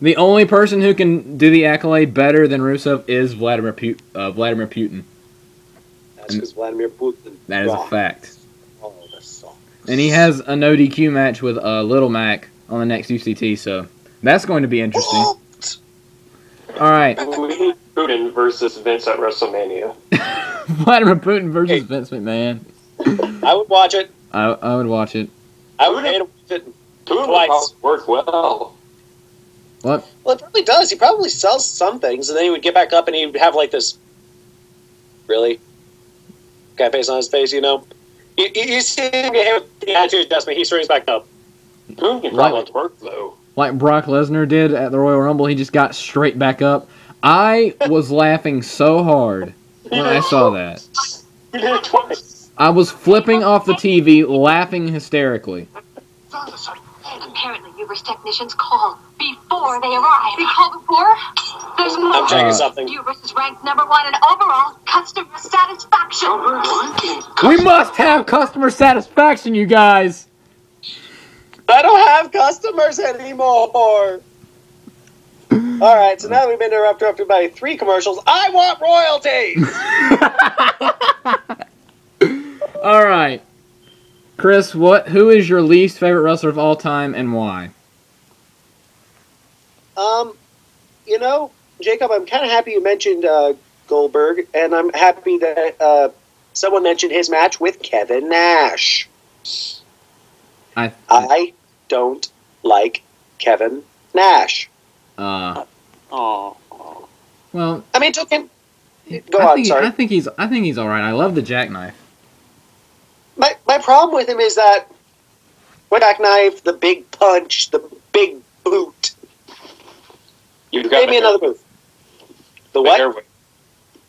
Speaker 1: The only person who can do the accolade better than Rusev is Vladimir Putin.
Speaker 3: That's because Vladimir Putin.
Speaker 1: That is a fact.
Speaker 3: Oh, this sucks.
Speaker 1: And he has a no DQ match with Little Mac on the next UCT, so that's going to be interesting.
Speaker 3: What?
Speaker 1: All right.
Speaker 2: We need Putin versus Vince at WrestleMania.
Speaker 1: Vladimir Putin versus Vince McMahon.
Speaker 3: I would watch it.
Speaker 1: I would watch it.
Speaker 3: I would pay to watch it
Speaker 2: Putin
Speaker 3: twice.
Speaker 2: would work well.
Speaker 1: What?
Speaker 3: Well, it probably does. He probably sells some things, and then he would get back up and he would have like this. Really? Guy face on his face, you know? You see him get hit with the attitude adjustment, he springs back up.
Speaker 2: Putin can probably work, though.
Speaker 1: Like Brock Lesnar did at the Royal Rumble, he just got straight back up. I was laughing so hard when I saw that.
Speaker 2: He did it twice.
Speaker 1: I was flipping off the TV, laughing hysterically.
Speaker 7: Apparently, Uber's technicians call before they arrive. They call before? There's more.
Speaker 3: I'm checking something.
Speaker 7: Uber's is ranked number 1 in overall customer satisfaction.
Speaker 1: We must have customer satisfaction, you guys.
Speaker 3: I don't have customers anymore. All right, so now that we've been interrupted by 3 commercials, I want royalty.
Speaker 1: All right, Chris. Who is your least favorite wrestler of all time and why?
Speaker 3: You know, Jacob, I'm kind of happy you mentioned Goldberg, and I'm happy that someone mentioned his match with Kevin Nash. I don't like Kevin Nash.
Speaker 1: Well,
Speaker 3: I mean, it took him.
Speaker 1: I think he's all right. I love the jackknife.
Speaker 3: My problem with him is that jackknife, the big punch, the big boot.
Speaker 2: You've got
Speaker 3: Give me another move. The what?
Speaker 2: Hair whip.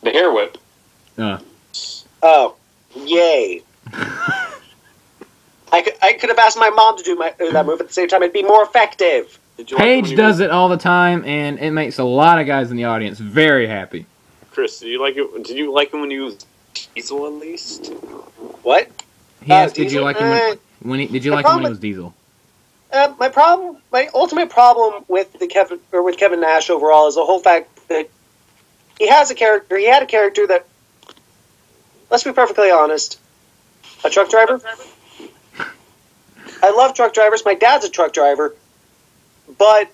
Speaker 2: The hair whip.
Speaker 3: Oh, yay! I could have asked my mom to do that move at the same time. It'd be more effective.
Speaker 1: Paige does it all the time, and it makes a lot of guys in the audience very happy.
Speaker 5: Chris, did you like it? Did you like him when he was Diesel at least?
Speaker 3: What?
Speaker 1: He asked,
Speaker 3: Diesel?
Speaker 1: "Did you like him when he was Diesel?"
Speaker 3: My ultimate problem with Kevin Nash overall is the whole fact that he had a character that, let's be perfectly honest, a truck driver. I love truck drivers. My dad's a truck driver, but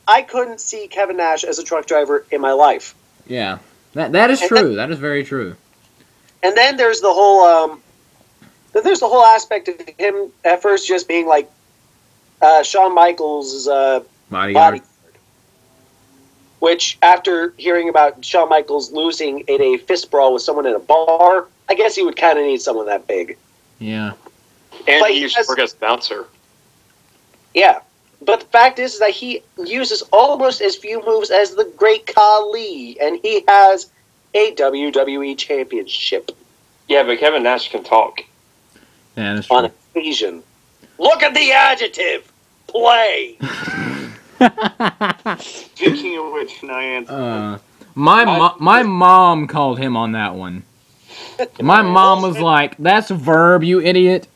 Speaker 3: I couldn't see Kevin Nash as a truck driver in my life.
Speaker 1: Yeah, that is true. That is very true.
Speaker 3: And then there's the whole aspect of him at first just being like Shawn Michaels' bodyguard. Which, after hearing about Shawn Michaels losing in a fist brawl with someone in a bar, I guess he would kind of need someone that big.
Speaker 1: Yeah.
Speaker 2: And he used to work as a bouncer.
Speaker 3: Yeah. But the fact is that he uses almost as few moves as the Great Khali, and he has a WWE Championship.
Speaker 2: Yeah, but Kevin Nash can talk.
Speaker 1: Yeah, that's true.
Speaker 3: On occasion. Look at the adjective! Play!
Speaker 5: Speaking of which, can I answer?
Speaker 1: My mom called him on that one. My mom was like, "That's a verb, you idiot."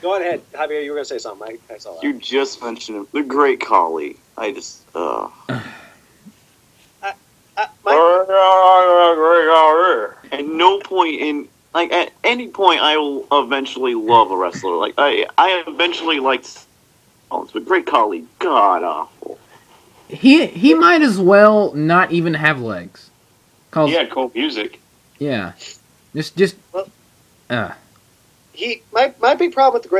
Speaker 3: Go on ahead, Javier. You were going to say something. I saw that.
Speaker 5: You just mentioned him. The Great Khali. I just, At no point at any point, I will eventually love a wrestler. Like, I eventually liked Rollins, but Great Khali, god awful.
Speaker 1: He might as well not even have legs.
Speaker 2: He had cool music.
Speaker 1: Yeah.
Speaker 3: My big problem with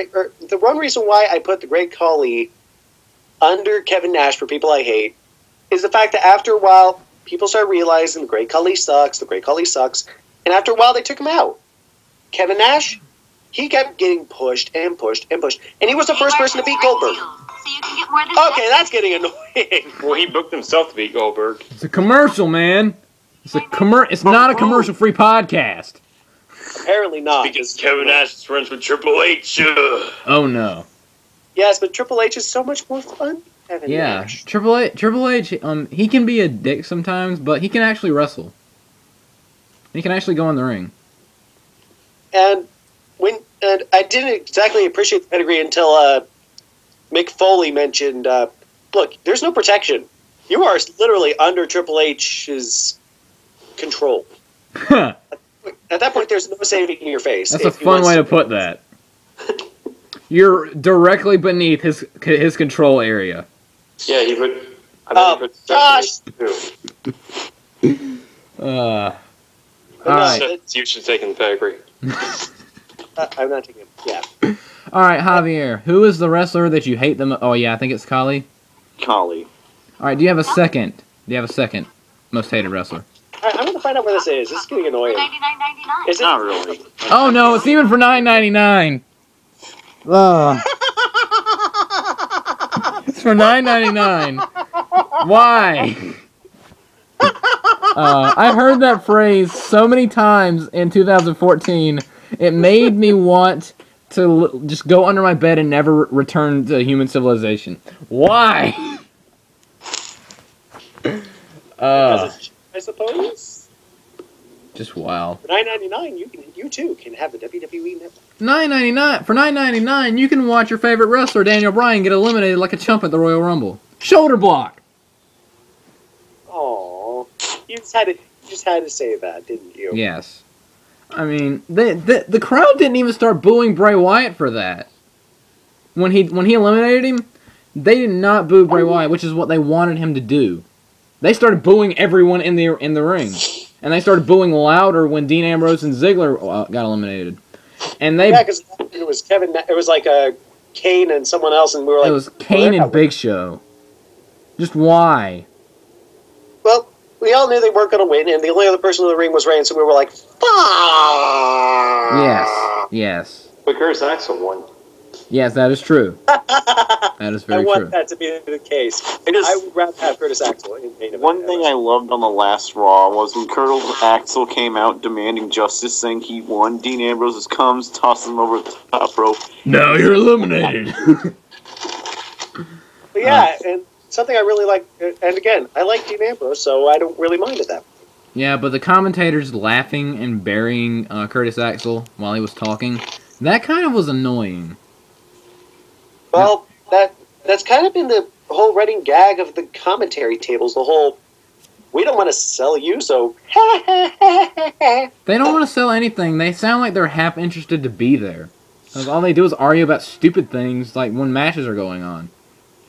Speaker 3: the one reason why I put the Great Khali under Kevin Nash for people I hate is the fact that after a while people start realizing the Great Khali sucks, and after a while they took him out. Kevin Nash, he kept getting pushed and pushed and pushed, and he was the first person to beat Goldberg. Okay, that's getting annoying.
Speaker 2: Well, he booked himself to beat Goldberg.
Speaker 1: It's a commercial, man. It's not a commercial-free podcast.
Speaker 3: Apparently not.
Speaker 2: Because Kevin Nash is friends with Triple H.
Speaker 1: Oh, no.
Speaker 3: Yes, but Triple H is so much more fun. Kevin
Speaker 1: Yeah,
Speaker 3: Nash.
Speaker 1: Triple H, he can be a dick sometimes, but he can actually wrestle. He can actually go in the ring.
Speaker 3: And I didn't exactly appreciate the pedigree until Mick Foley mentioned, look, there's no protection. You are literally under Triple H's control. At that point, there's no saving your face.
Speaker 1: That's a fun way to put that. You're directly beneath his control area.
Speaker 2: Yeah, he would.
Speaker 3: Josh!
Speaker 1: Alright.
Speaker 2: You should take in the pedigree.
Speaker 3: I'm not taking it. Yeah.
Speaker 1: Alright, Javier. Who is the wrestler that you hate the most? Oh, yeah, I think it's Kali.
Speaker 5: Kali.
Speaker 1: Alright, do you have a second? Most hated wrestler?
Speaker 3: Alright, I'm going to find out where this is. This is getting annoying.
Speaker 7: $99.99.
Speaker 3: Is it?
Speaker 5: Not really.
Speaker 1: Oh, no, it's even for $9.99. It's for $9.99. Why? I heard that phrase so many times in 2014, it made me want to just go under my bed and never return to human civilization. Why?
Speaker 3: I suppose.
Speaker 1: Just wow.
Speaker 3: For $9.99, you too can have the WWE Network.
Speaker 1: $9.99 for $9.99, you can watch your favorite wrestler Daniel Bryan get eliminated like a chump at the Royal Rumble. Shoulder block.
Speaker 3: Oh, you just had to say that, didn't you?
Speaker 1: Yes. I mean, the crowd didn't even start booing Bray Wyatt for that. When he eliminated him, they did not boo Bray Wyatt, which is what they wanted him to do. They started booing everyone in the ring, and they started booing louder when Dean Ambrose and Ziggler got eliminated. And they
Speaker 3: because it was Kevin. It was like Kane and someone else, and we were like,
Speaker 1: it was Kane and Big Show. Just why?
Speaker 3: Well, we all knew they weren't going to win, and the only other person in the ring was Reigns, so we were like, fuck!
Speaker 1: Yes.
Speaker 2: But Curtis Axel won.
Speaker 1: Yes, that is true. That is very
Speaker 3: I want
Speaker 1: true.
Speaker 3: that to be the case. I would rather have Curtis Axel in main event.
Speaker 5: One thing I loved on the last Raw was when Curtis Axel came out demanding justice, saying he won. Dean Ambrose comes, tosses him over the top rope.
Speaker 1: Now you're eliminated.
Speaker 3: But yeah, and something I really like, and again, I like Dean Ambrose, so I don't really mind at that.
Speaker 1: Yeah, but the commentators laughing and burying Curtis Axel while he was talking, that kind of was annoying.
Speaker 3: Well, that's kind of been the whole running gag of the commentary tables, the whole, we don't want to sell you, so
Speaker 1: They don't want to sell anything. They sound like they're half interested to be there. Like, all they do is argue about stupid things, like when matches are going on.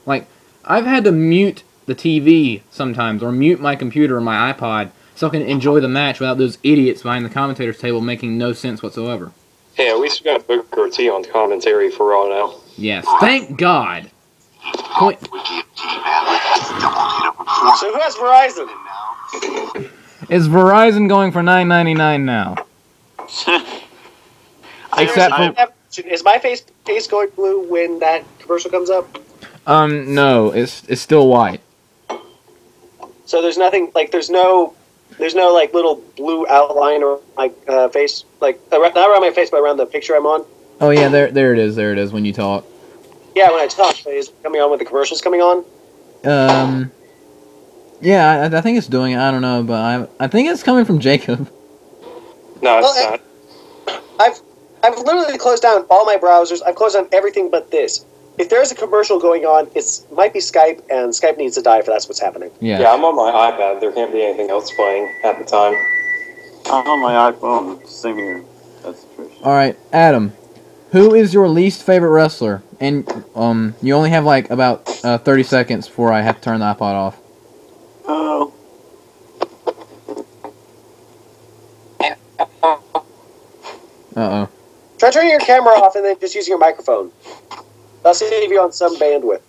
Speaker 1: Like, I've had to mute the TV sometimes, or mute my computer or my iPod, so I can enjoy the match without those idiots behind the commentator's table making no sense whatsoever.
Speaker 2: Hey, at least we got Booker T on commentary for Raw now.
Speaker 1: Yes, thank God.
Speaker 3: So who has Verizon?
Speaker 1: Is Verizon going for $9.99 now? Except for...
Speaker 3: Is my face going blue when that commercial comes up?
Speaker 1: No, it's still white.
Speaker 3: So there's nothing, like, there's no like little blue outline or like face, like not around my face, but around the picture I'm on.
Speaker 1: Oh yeah, there it is when you talk.
Speaker 3: Yeah, when I talk, is it coming on when the commercial's coming on?
Speaker 1: Yeah, I think it's doing it. I don't know, but I think it's coming from Jacob.
Speaker 2: No, it's not.
Speaker 3: I've literally closed down all my browsers. I've closed down everything but this. If there's a commercial going on, it might be Skype, and Skype needs to die if that's what's happening.
Speaker 2: Yeah, I'm on my iPad. There can't be anything else playing at the time.
Speaker 5: I'm on my iPhone. Same here. That's the truth.
Speaker 1: All right, Adam, who is your least favorite wrestler? And you only have like about 30 seconds before I have to turn the iPod off.
Speaker 5: Oh.
Speaker 1: Uh-oh.
Speaker 3: Try turning your camera off and then just using your microphone. I'll save you on some bandwidth.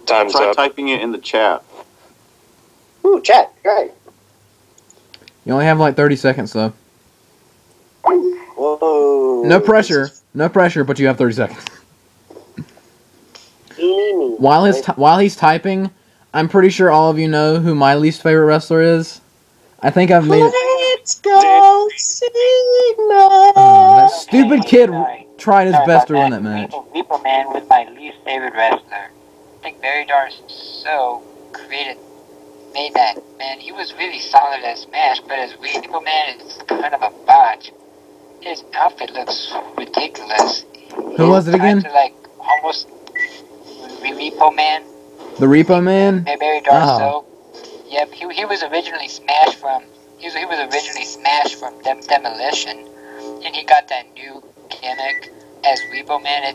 Speaker 2: Time's
Speaker 5: Try
Speaker 2: up.
Speaker 5: typing it in the chat.
Speaker 3: Ooh, chat. Right.
Speaker 1: You only have like 30 seconds though.
Speaker 3: Whoa.
Speaker 1: No pressure, but you have 30 seconds. While he's typing, I'm pretty sure all of you know who my least favorite wrestler is. I think I've made it.
Speaker 3: Let's go, Cena.
Speaker 1: That stupid kid tried his
Speaker 4: Sorry
Speaker 1: best to
Speaker 4: about
Speaker 1: win that match.
Speaker 4: Repo Man was my least favorite wrestler. I think Barry Darsow made that man. He was really solid as Smash, but as Repo Man, it's kind of a botch. His outfit looks ridiculous.
Speaker 1: Who was it again?
Speaker 4: To, like, almost Repo Man.
Speaker 1: The Repo Man?
Speaker 4: Barry Darsow. Yep, he was originally Smash from. He was originally Smash from Demolition, and he got that new gimmick as Repo Man.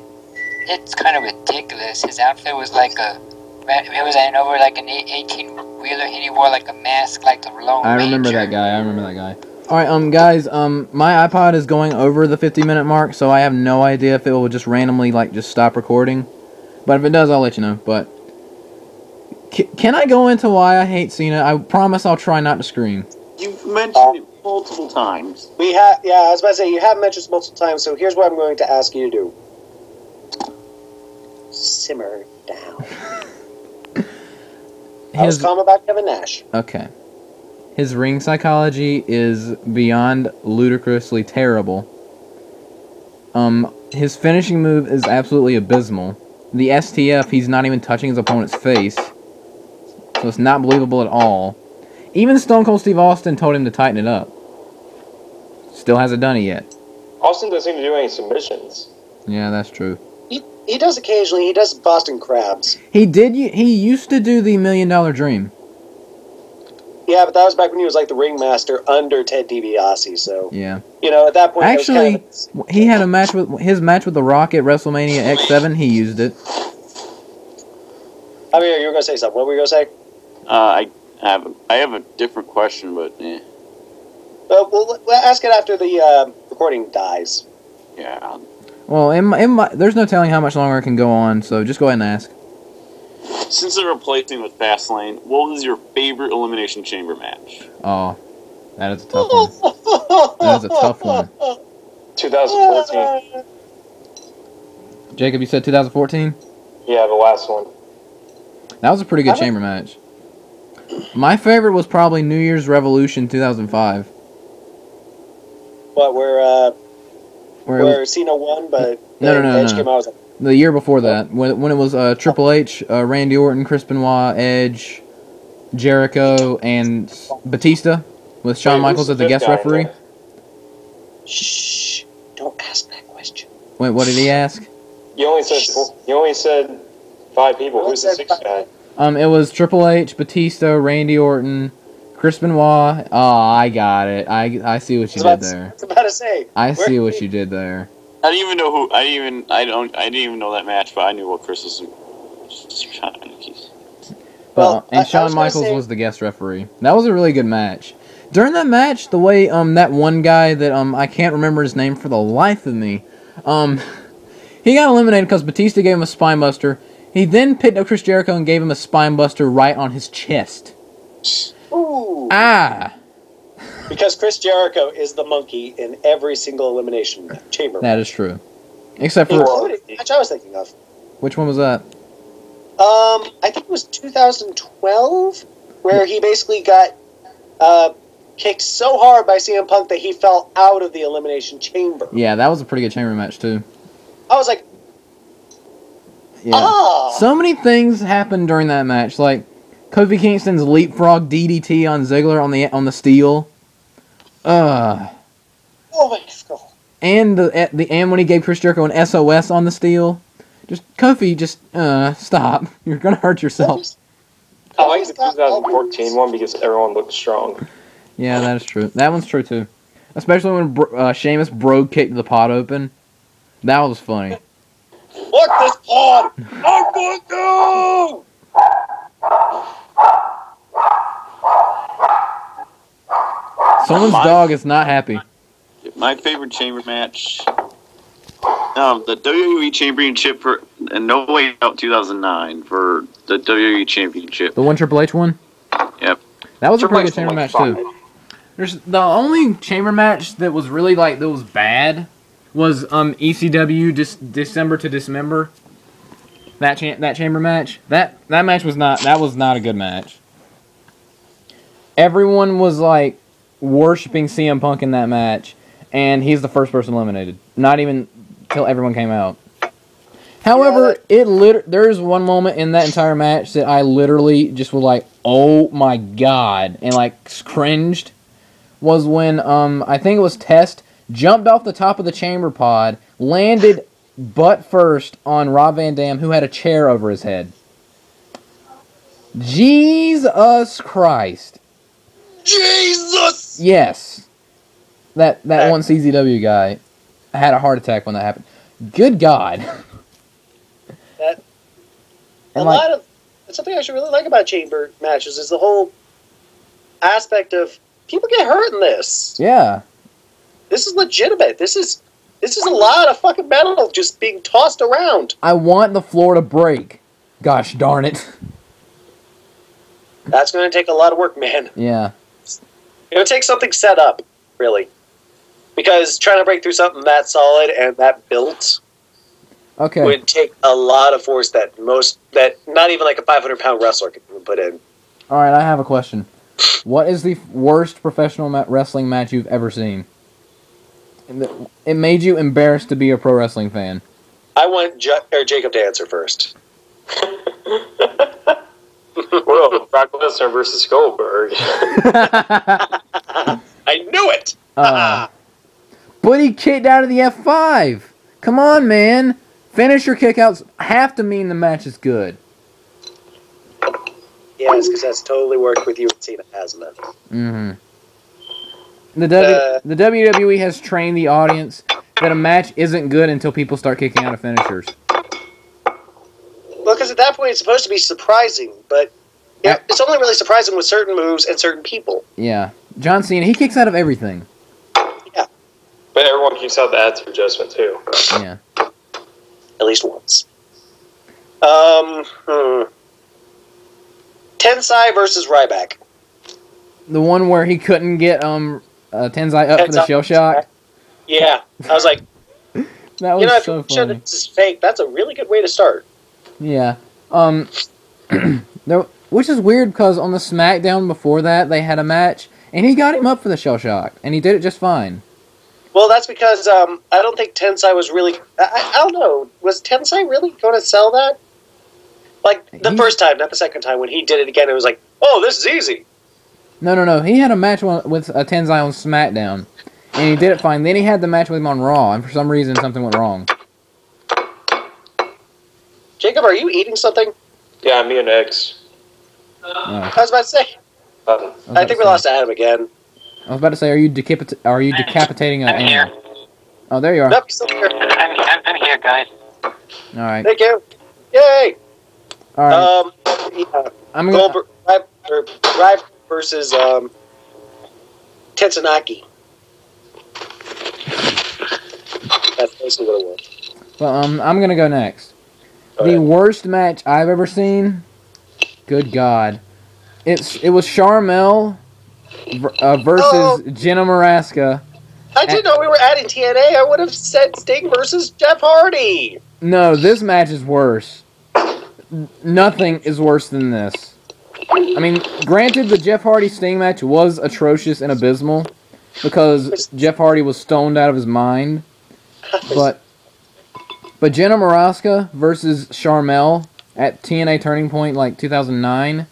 Speaker 4: It's kind of ridiculous. His outfit was like it was over like an 18-wheeler, and he wore like a mask like the Lone Ranger.
Speaker 1: I remember that guy. Alright, guys, my iPod is going over the 50-minute mark, so I have no idea if it will just randomly, like, just stop recording. But if it does, I'll let you know. But can I go into why I hate Cena? I promise I'll try not to scream.
Speaker 5: You've mentioned it multiple times.
Speaker 3: I was about to say, you have mentioned multiple times, so here's what I'm going to ask you to do. Simmer down. I was calm about Kevin Nash.
Speaker 1: Okay. His ring psychology is beyond ludicrously terrible. His finishing move is absolutely abysmal. The STF, he's not even touching his opponent's face. So it's not believable at all. Even Stone Cold Steve Austin told him to tighten it up. Still hasn't done it yet.
Speaker 2: Austin doesn't seem to do any submissions.
Speaker 1: Yeah, that's true.
Speaker 3: He does occasionally. He does Boston Crabs.
Speaker 1: He used to do the $1 Million Dream.
Speaker 3: Yeah, but that was back when he was like the ringmaster under Ted DiBiase, so...
Speaker 1: Yeah.
Speaker 3: You know, at that point...
Speaker 1: Actually, he had a match with... His match with The Rock at WrestleMania X7, he used it.
Speaker 3: I mean, you were going to say something. What were you going to say?
Speaker 5: I have a different question, but...
Speaker 3: We'll ask it after the recording dies.
Speaker 5: Yeah.
Speaker 1: Well, there's no telling how much longer it can go on, so just go ahead and ask.
Speaker 5: Since they're replacing with Fastlane, what was your favorite Elimination Chamber match?
Speaker 1: Oh, that is a tough one. That is a tough one.
Speaker 2: 2014.
Speaker 1: Jacob, you said 2014?
Speaker 2: Yeah, the last one.
Speaker 1: That was a pretty good chamber match. My favorite was probably New Year's Revolution 2005.
Speaker 3: What, where Cena won, but Edge came out.
Speaker 1: The year before that, when it was Triple H, Randy Orton, Chris Benoit, Edge, Jericho, and Batista, with Shawn Michaels as the guest referee.
Speaker 3: Shh! Don't ask that question.
Speaker 1: Wait, what did he ask?
Speaker 2: You only said 5 people. Who's the 6th guy?
Speaker 1: It was Triple H, Batista, Randy Orton, Chris Benoit. Oh, I got it. I see what you did there.
Speaker 3: I was about to say.
Speaker 1: I see what you did there.
Speaker 5: I didn't even know who. I didn't even know that match, but I knew what Chris was.
Speaker 1: And Shawn Michaels was the guest referee. That was a really good match. During that match, the way that one guy that I can't remember his name for the life of me, he got eliminated because Batista gave him a spinebuster. He then picked up Chris Jericho and gave him a spinebuster right on his chest.
Speaker 3: Ooh.
Speaker 1: Ah.
Speaker 3: Because Chris Jericho is the monkey in every single elimination chamber.
Speaker 1: That is true. Except for...
Speaker 3: Which I was thinking of.
Speaker 1: Which one was that?
Speaker 3: I think it was 2012, where he basically got kicked so hard by CM Punk that he fell out of the elimination chamber.
Speaker 1: Yeah, that was a pretty good chamber match, too.
Speaker 3: I was like...
Speaker 1: Yeah. So many things happened during that match, like Kofi Kingston's leapfrog DDT on Ziggler on the steel.
Speaker 3: Oh my god!
Speaker 1: And and when he gave Chris Jericho an SOS on the steel, Kofi, stop! You're gonna hurt yourself.
Speaker 2: I like the 2014 one because everyone looked strong.
Speaker 1: Yeah, that is true. That one's true too, especially when Sheamus broke kicked the pot open. That was funny.
Speaker 3: Fuck this pod! I'm going to!
Speaker 1: Someone's dog is not happy.
Speaker 5: My favorite chamber match, the WWE Championship for No Way Out 2009 for the WWE Championship.
Speaker 1: The one Triple H one?
Speaker 5: Yep.
Speaker 1: That was a pretty good chamber match too. There's the only chamber match that was really that was bad was ECW December to Dismember. That chamber match. That match was not a good match. Everyone was worshiping CM Punk in that match, and he's the first person eliminated. Not even till everyone came out. However, there's one moment in that entire match that I literally just was like, oh my god, and like cringed, was when I think it was Test jumped off the top of the chamber pod, landed butt first on Rob Van Dam, who had a chair over his head. Jesus Christ.
Speaker 3: Jesus!
Speaker 1: Yes. That one CZW guy had a heart attack when that happened. Good God.
Speaker 8: That's something I should really like about chamber matches is the whole aspect of people get hurt in this.
Speaker 1: Yeah.
Speaker 8: This is legitimate. This is a lot of fucking metal just being tossed around.
Speaker 1: I want the floor to break. Gosh darn it.
Speaker 8: That's going to take a lot of work, man.
Speaker 1: Yeah.
Speaker 8: It would take something set up, really. Because trying to break through something that solid and that built would take a lot of force that not even like a 500-pound wrestler can put in.
Speaker 1: All right, I have a question. What is the worst professional wrestling match you've ever seen? It made you embarrassed to be a pro wrestling fan.
Speaker 8: I want Jacob to answer first.
Speaker 2: Well, Brock Lesnar versus Goldberg.
Speaker 8: I knew it!
Speaker 1: But he kicked out of the F5. Come on, man. Finisher kickouts have to mean the match is good.
Speaker 8: Yes, because that's totally worked with you and Cena, hasn't it?
Speaker 1: Mm-hmm. The WWE has trained the audience that a match isn't good until people start kicking out of finishers.
Speaker 8: Well, because at that point it's supposed to be surprising, but it's only really surprising with certain moves and certain people.
Speaker 1: Yeah. John Cena, he kicks out of everything.
Speaker 8: Yeah.
Speaker 2: But everyone keeps out the answer adjustment, too.
Speaker 1: Yeah.
Speaker 8: At least once. Tensai versus Ryback.
Speaker 1: The one where he couldn't get Tensai up for the shell shock?
Speaker 8: Yeah. I was like,
Speaker 1: that was so funny.
Speaker 8: Sure this is fake. That's a really good way to start.
Speaker 1: Yeah. Which is weird because on the SmackDown before that, they had a match, and he got him up for the shell shock, and he did it just fine.
Speaker 8: Well, that's because I don't think Tensai was really... I don't know. Was Tensai really going to sell that? Like, the first time, not the second time. When he did it again, it was like, oh, this is easy.
Speaker 1: No. He had a match with Tensai on SmackDown, and he did it fine. Then he had the match with him on Raw, and for some reason, something went wrong.
Speaker 8: Jacob, are you eating something?
Speaker 2: Yeah, me and X.
Speaker 8: I was about to say. I think we lost Adam again.
Speaker 1: I was about to say, are you decapitating an
Speaker 4: I'm here.
Speaker 1: Oh, there you are.
Speaker 8: Nope, he's still here.
Speaker 4: I'm here, guys.
Speaker 1: All right.
Speaker 8: Thank you. Yay!
Speaker 1: All right.
Speaker 8: Yeah.
Speaker 1: I'm gonna.
Speaker 8: Ryback versus Tetsunaki. That's basically what it was.
Speaker 1: Well, I'm gonna go next.
Speaker 8: Okay.
Speaker 1: The worst match I've ever seen. Good God, it was Charmel versus Jenna Maraska.
Speaker 8: I didn't know we were adding TNA. I would have said Sting versus Jeff Hardy.
Speaker 1: No, this match is worse. Nothing is worse than this. I mean, granted, the Jeff Hardy Sting match was atrocious and abysmal because Jeff Hardy was stoned out of his mind. But Jenna Maraska versus Charmel at TNA Turning Point, like 2009.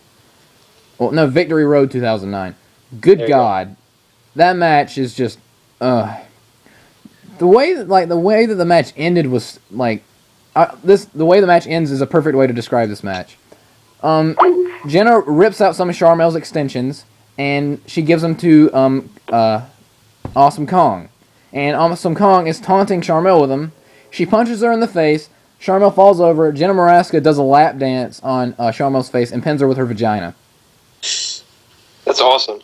Speaker 1: Well, no, Victory Road 2009. Good God, that match is just the way that the match ended was like the way the match ends is a perfect way to describe this match. Jenna rips out some of Charmel's extensions and she gives them to Awesome Kong, and Awesome Kong is taunting Charmel with them. She punches her in the face. Charmel falls over. Jenna Maraska does a lap dance on Charmel's face and pins her with her vagina.
Speaker 2: That's awesome.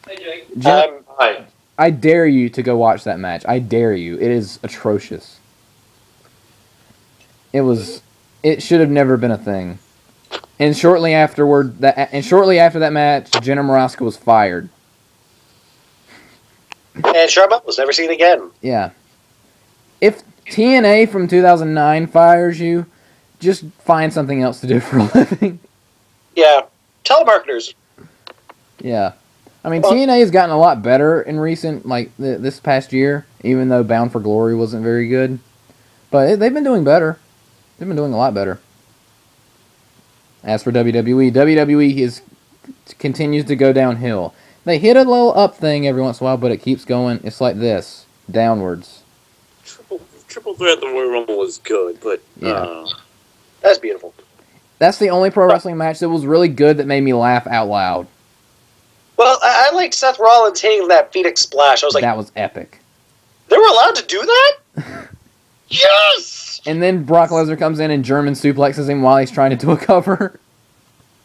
Speaker 8: Hey, Jake.
Speaker 2: Hi.
Speaker 1: I dare you to go watch that match. I dare you. It is atrocious. It should have never been a thing. And shortly after that match, Jenna Maraska was fired.
Speaker 8: And Charmel was never seen again.
Speaker 1: Yeah. If TNA from 2009 fires you, just find something else to do for a living.
Speaker 8: Yeah. Telemarketers.
Speaker 1: Yeah. I mean, TNA has gotten a lot better in recent, this past year, even though Bound for Glory wasn't very good. But they've been doing better. They've been doing a lot better. As for WWE continues to go downhill. They hit a little up thing every once in a while, but it keeps going. It's like this, downwards.
Speaker 5: Triple Threat the Royal Rumble was good, but
Speaker 8: that's beautiful.
Speaker 1: That's the only pro wrestling match that was really good that made me laugh out loud.
Speaker 8: Well, I liked Seth Rollins hitting that Phoenix Splash. I was like,
Speaker 1: that was epic.
Speaker 8: They were allowed to do that? Yes!
Speaker 1: And then Brock Lesnar comes in and German suplexes him while he's trying to do a cover.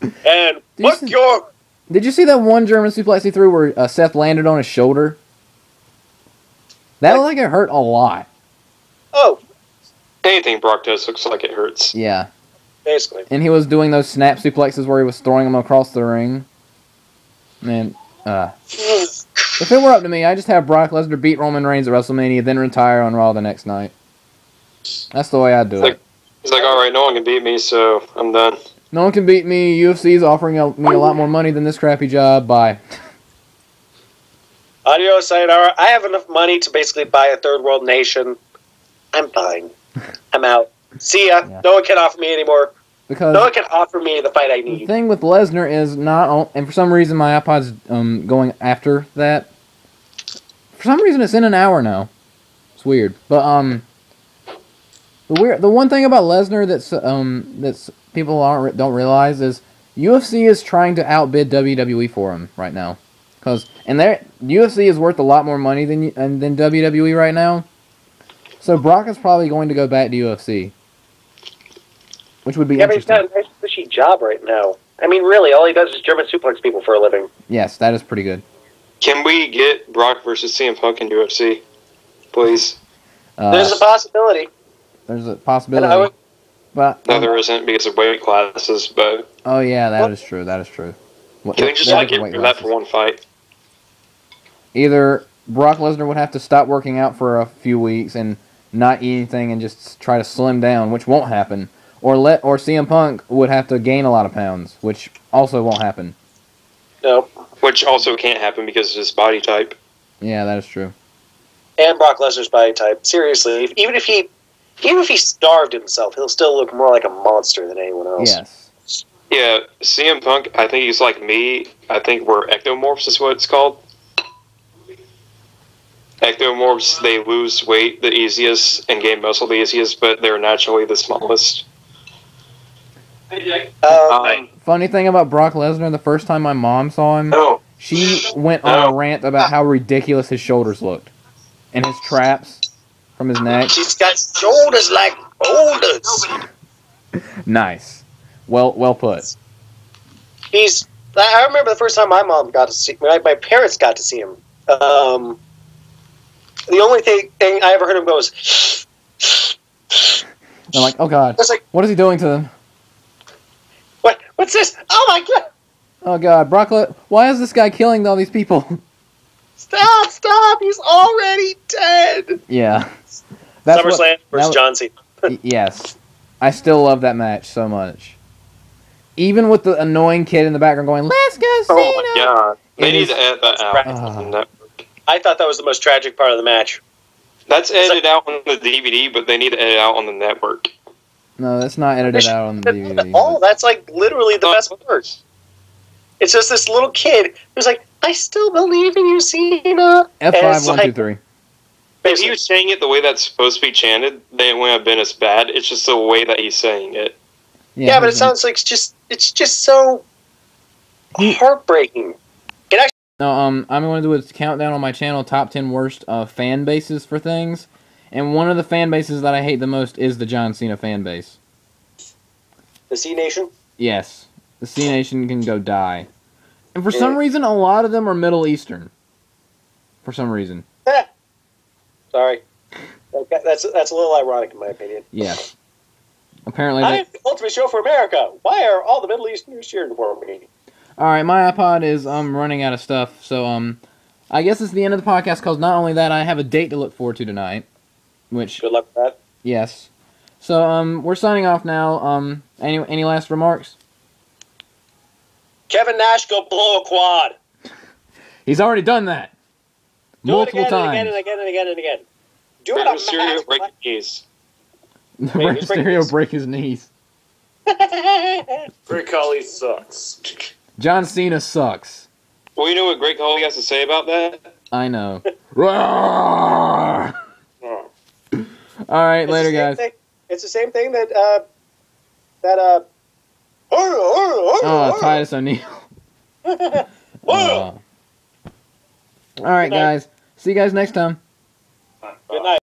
Speaker 8: And
Speaker 1: Did you see that one German suplex he threw where Seth landed on his shoulder? That looked like it hurt a lot.
Speaker 8: Oh.
Speaker 2: Anything Brock does looks like it hurts.
Speaker 1: Yeah.
Speaker 8: Basically.
Speaker 1: And he was doing those snap suplexes where he was throwing them across the ring. Man, if it were up to me, I'd just have Brock Lesnar beat Roman Reigns at WrestleMania, then retire on Raw the next night. That's the way I'd do it.
Speaker 2: He's like, alright, no one can beat me, so I'm done.
Speaker 1: No one can beat me. UFC's offering me a lot more money than this crappy job. Bye.
Speaker 8: Adios, sayonara. I have enough money to basically buy a third world nation. I'm fine. I'm out. See ya. Yeah. No one can offer me anymore.
Speaker 1: Because
Speaker 8: no one can offer me the fight I need.
Speaker 1: The thing with Lesnar is and for some reason my iPod's going after that. For some reason it's in an hour now. It's weird, but the one thing about Lesnar that's people don't realize is UFC is trying to outbid WWE for him right now, and UFC is worth a lot more money than WWE right now. So Brock is probably going to go back to UFC. Which would be interesting.
Speaker 8: But he's got a nice, cushy job right now. I mean, really, all he does is German suplex people for a living.
Speaker 1: Yes, that is pretty good.
Speaker 2: Can we get Brock versus CM Punk in UFC, please?
Speaker 8: There's a possibility.
Speaker 1: There's a possibility. But
Speaker 2: no, there isn't because of weight classes. But
Speaker 1: oh yeah, that is true. That is true.
Speaker 2: Can we just get that for one fight?
Speaker 1: Either Brock Lesnar would have to stop working out for a few weeks and not eat anything and just try to slim down, which won't happen. Or CM Punk would have to gain a lot of pounds, which also won't happen.
Speaker 8: No.
Speaker 2: Which also can't happen because of his body type.
Speaker 1: Yeah, that is true.
Speaker 8: And Brock Lesnar's body type. Seriously, even if he starved himself, he'll still look more like a monster than anyone else.
Speaker 1: Yes.
Speaker 2: Yeah, CM Punk, I think he's like me. I think we're ectomorphs is what it's called. Ectomorphs, they lose weight the easiest and gain muscle the easiest, but they're naturally the smallest.
Speaker 1: Funny thing about Brock Lesnar, the first time my mom saw him, she went on a rant about how ridiculous his shoulders looked. And his traps from his neck.
Speaker 8: He's got shoulders like boulders.
Speaker 1: Nice. Well put.
Speaker 8: I remember the first time my parents got to see him. The only thing I ever heard him go was...
Speaker 1: I'm like, oh god, what is he doing to them?
Speaker 8: What's this? Oh my god!
Speaker 1: Oh god, why is this guy killing all these people?
Speaker 8: Stop! He's already dead!
Speaker 1: Yeah.
Speaker 8: SummerSlam versus John Cena.
Speaker 1: Yes. I still love that match so much. Even with the annoying kid in the background going, let's go Cena!
Speaker 2: Oh my god. They need to edit that out on the network.
Speaker 8: I thought that was the most tragic part of the match.
Speaker 2: That's edited out on the DVD, but they need to edit out on the network.
Speaker 1: No, that's not edited out on the DVD.
Speaker 8: Oh, that's like literally the best part. It's just this little kid who's like, I still believe in you, Cena.
Speaker 1: F5, 1, 2, 3.
Speaker 2: If he was saying it the way that's supposed to be chanted, then it wouldn't have been as bad. It's just the way that he's saying it.
Speaker 8: Yeah, but it sounds like it's just so heartbreaking.
Speaker 1: No, I'm going to do a countdown on my channel, top 10 worst fan bases for things. And one of the fan bases that I hate the most is the John Cena fan base.
Speaker 8: The C Nation?
Speaker 1: Yes. The C Nation can go die. And for some reason, a lot of them are Middle Eastern. For some reason.
Speaker 8: Sorry. That's a little ironic in my opinion.
Speaker 1: Yeah. Apparently
Speaker 8: I am the ultimate show for America. Why are all the Middle Easterners cheering for me?
Speaker 1: Alright, my iPod is running out of stuff, so I guess it's the end of the podcast, because not only that, I have a date to look forward to tonight. Which,
Speaker 8: good luck with that.
Speaker 1: Yes. So, we're signing off now. Any last remarks?
Speaker 8: Kevin Nash, go blow a quad.
Speaker 1: He's already done that.
Speaker 8: Do
Speaker 1: multiple
Speaker 8: it again
Speaker 1: times.
Speaker 8: And again and again and again and again. Do it
Speaker 2: Rey
Speaker 8: on
Speaker 2: Mysterio
Speaker 8: Max.
Speaker 2: breaking news.
Speaker 8: Wait, who's breaking
Speaker 1: Mysterio
Speaker 8: his?
Speaker 1: break his knees.
Speaker 5: Great Khali sucks.
Speaker 1: John Cena sucks.
Speaker 2: Well, you know what Great Khali has to say about that?
Speaker 1: I know. Roar!
Speaker 5: Oh.
Speaker 1: All right,
Speaker 8: It's
Speaker 1: later,
Speaker 8: the same
Speaker 1: guys.
Speaker 8: thing- It's the same thing that
Speaker 1: Oh, Titus O'Neil. All right, guys. See you guys next time.
Speaker 8: Good night.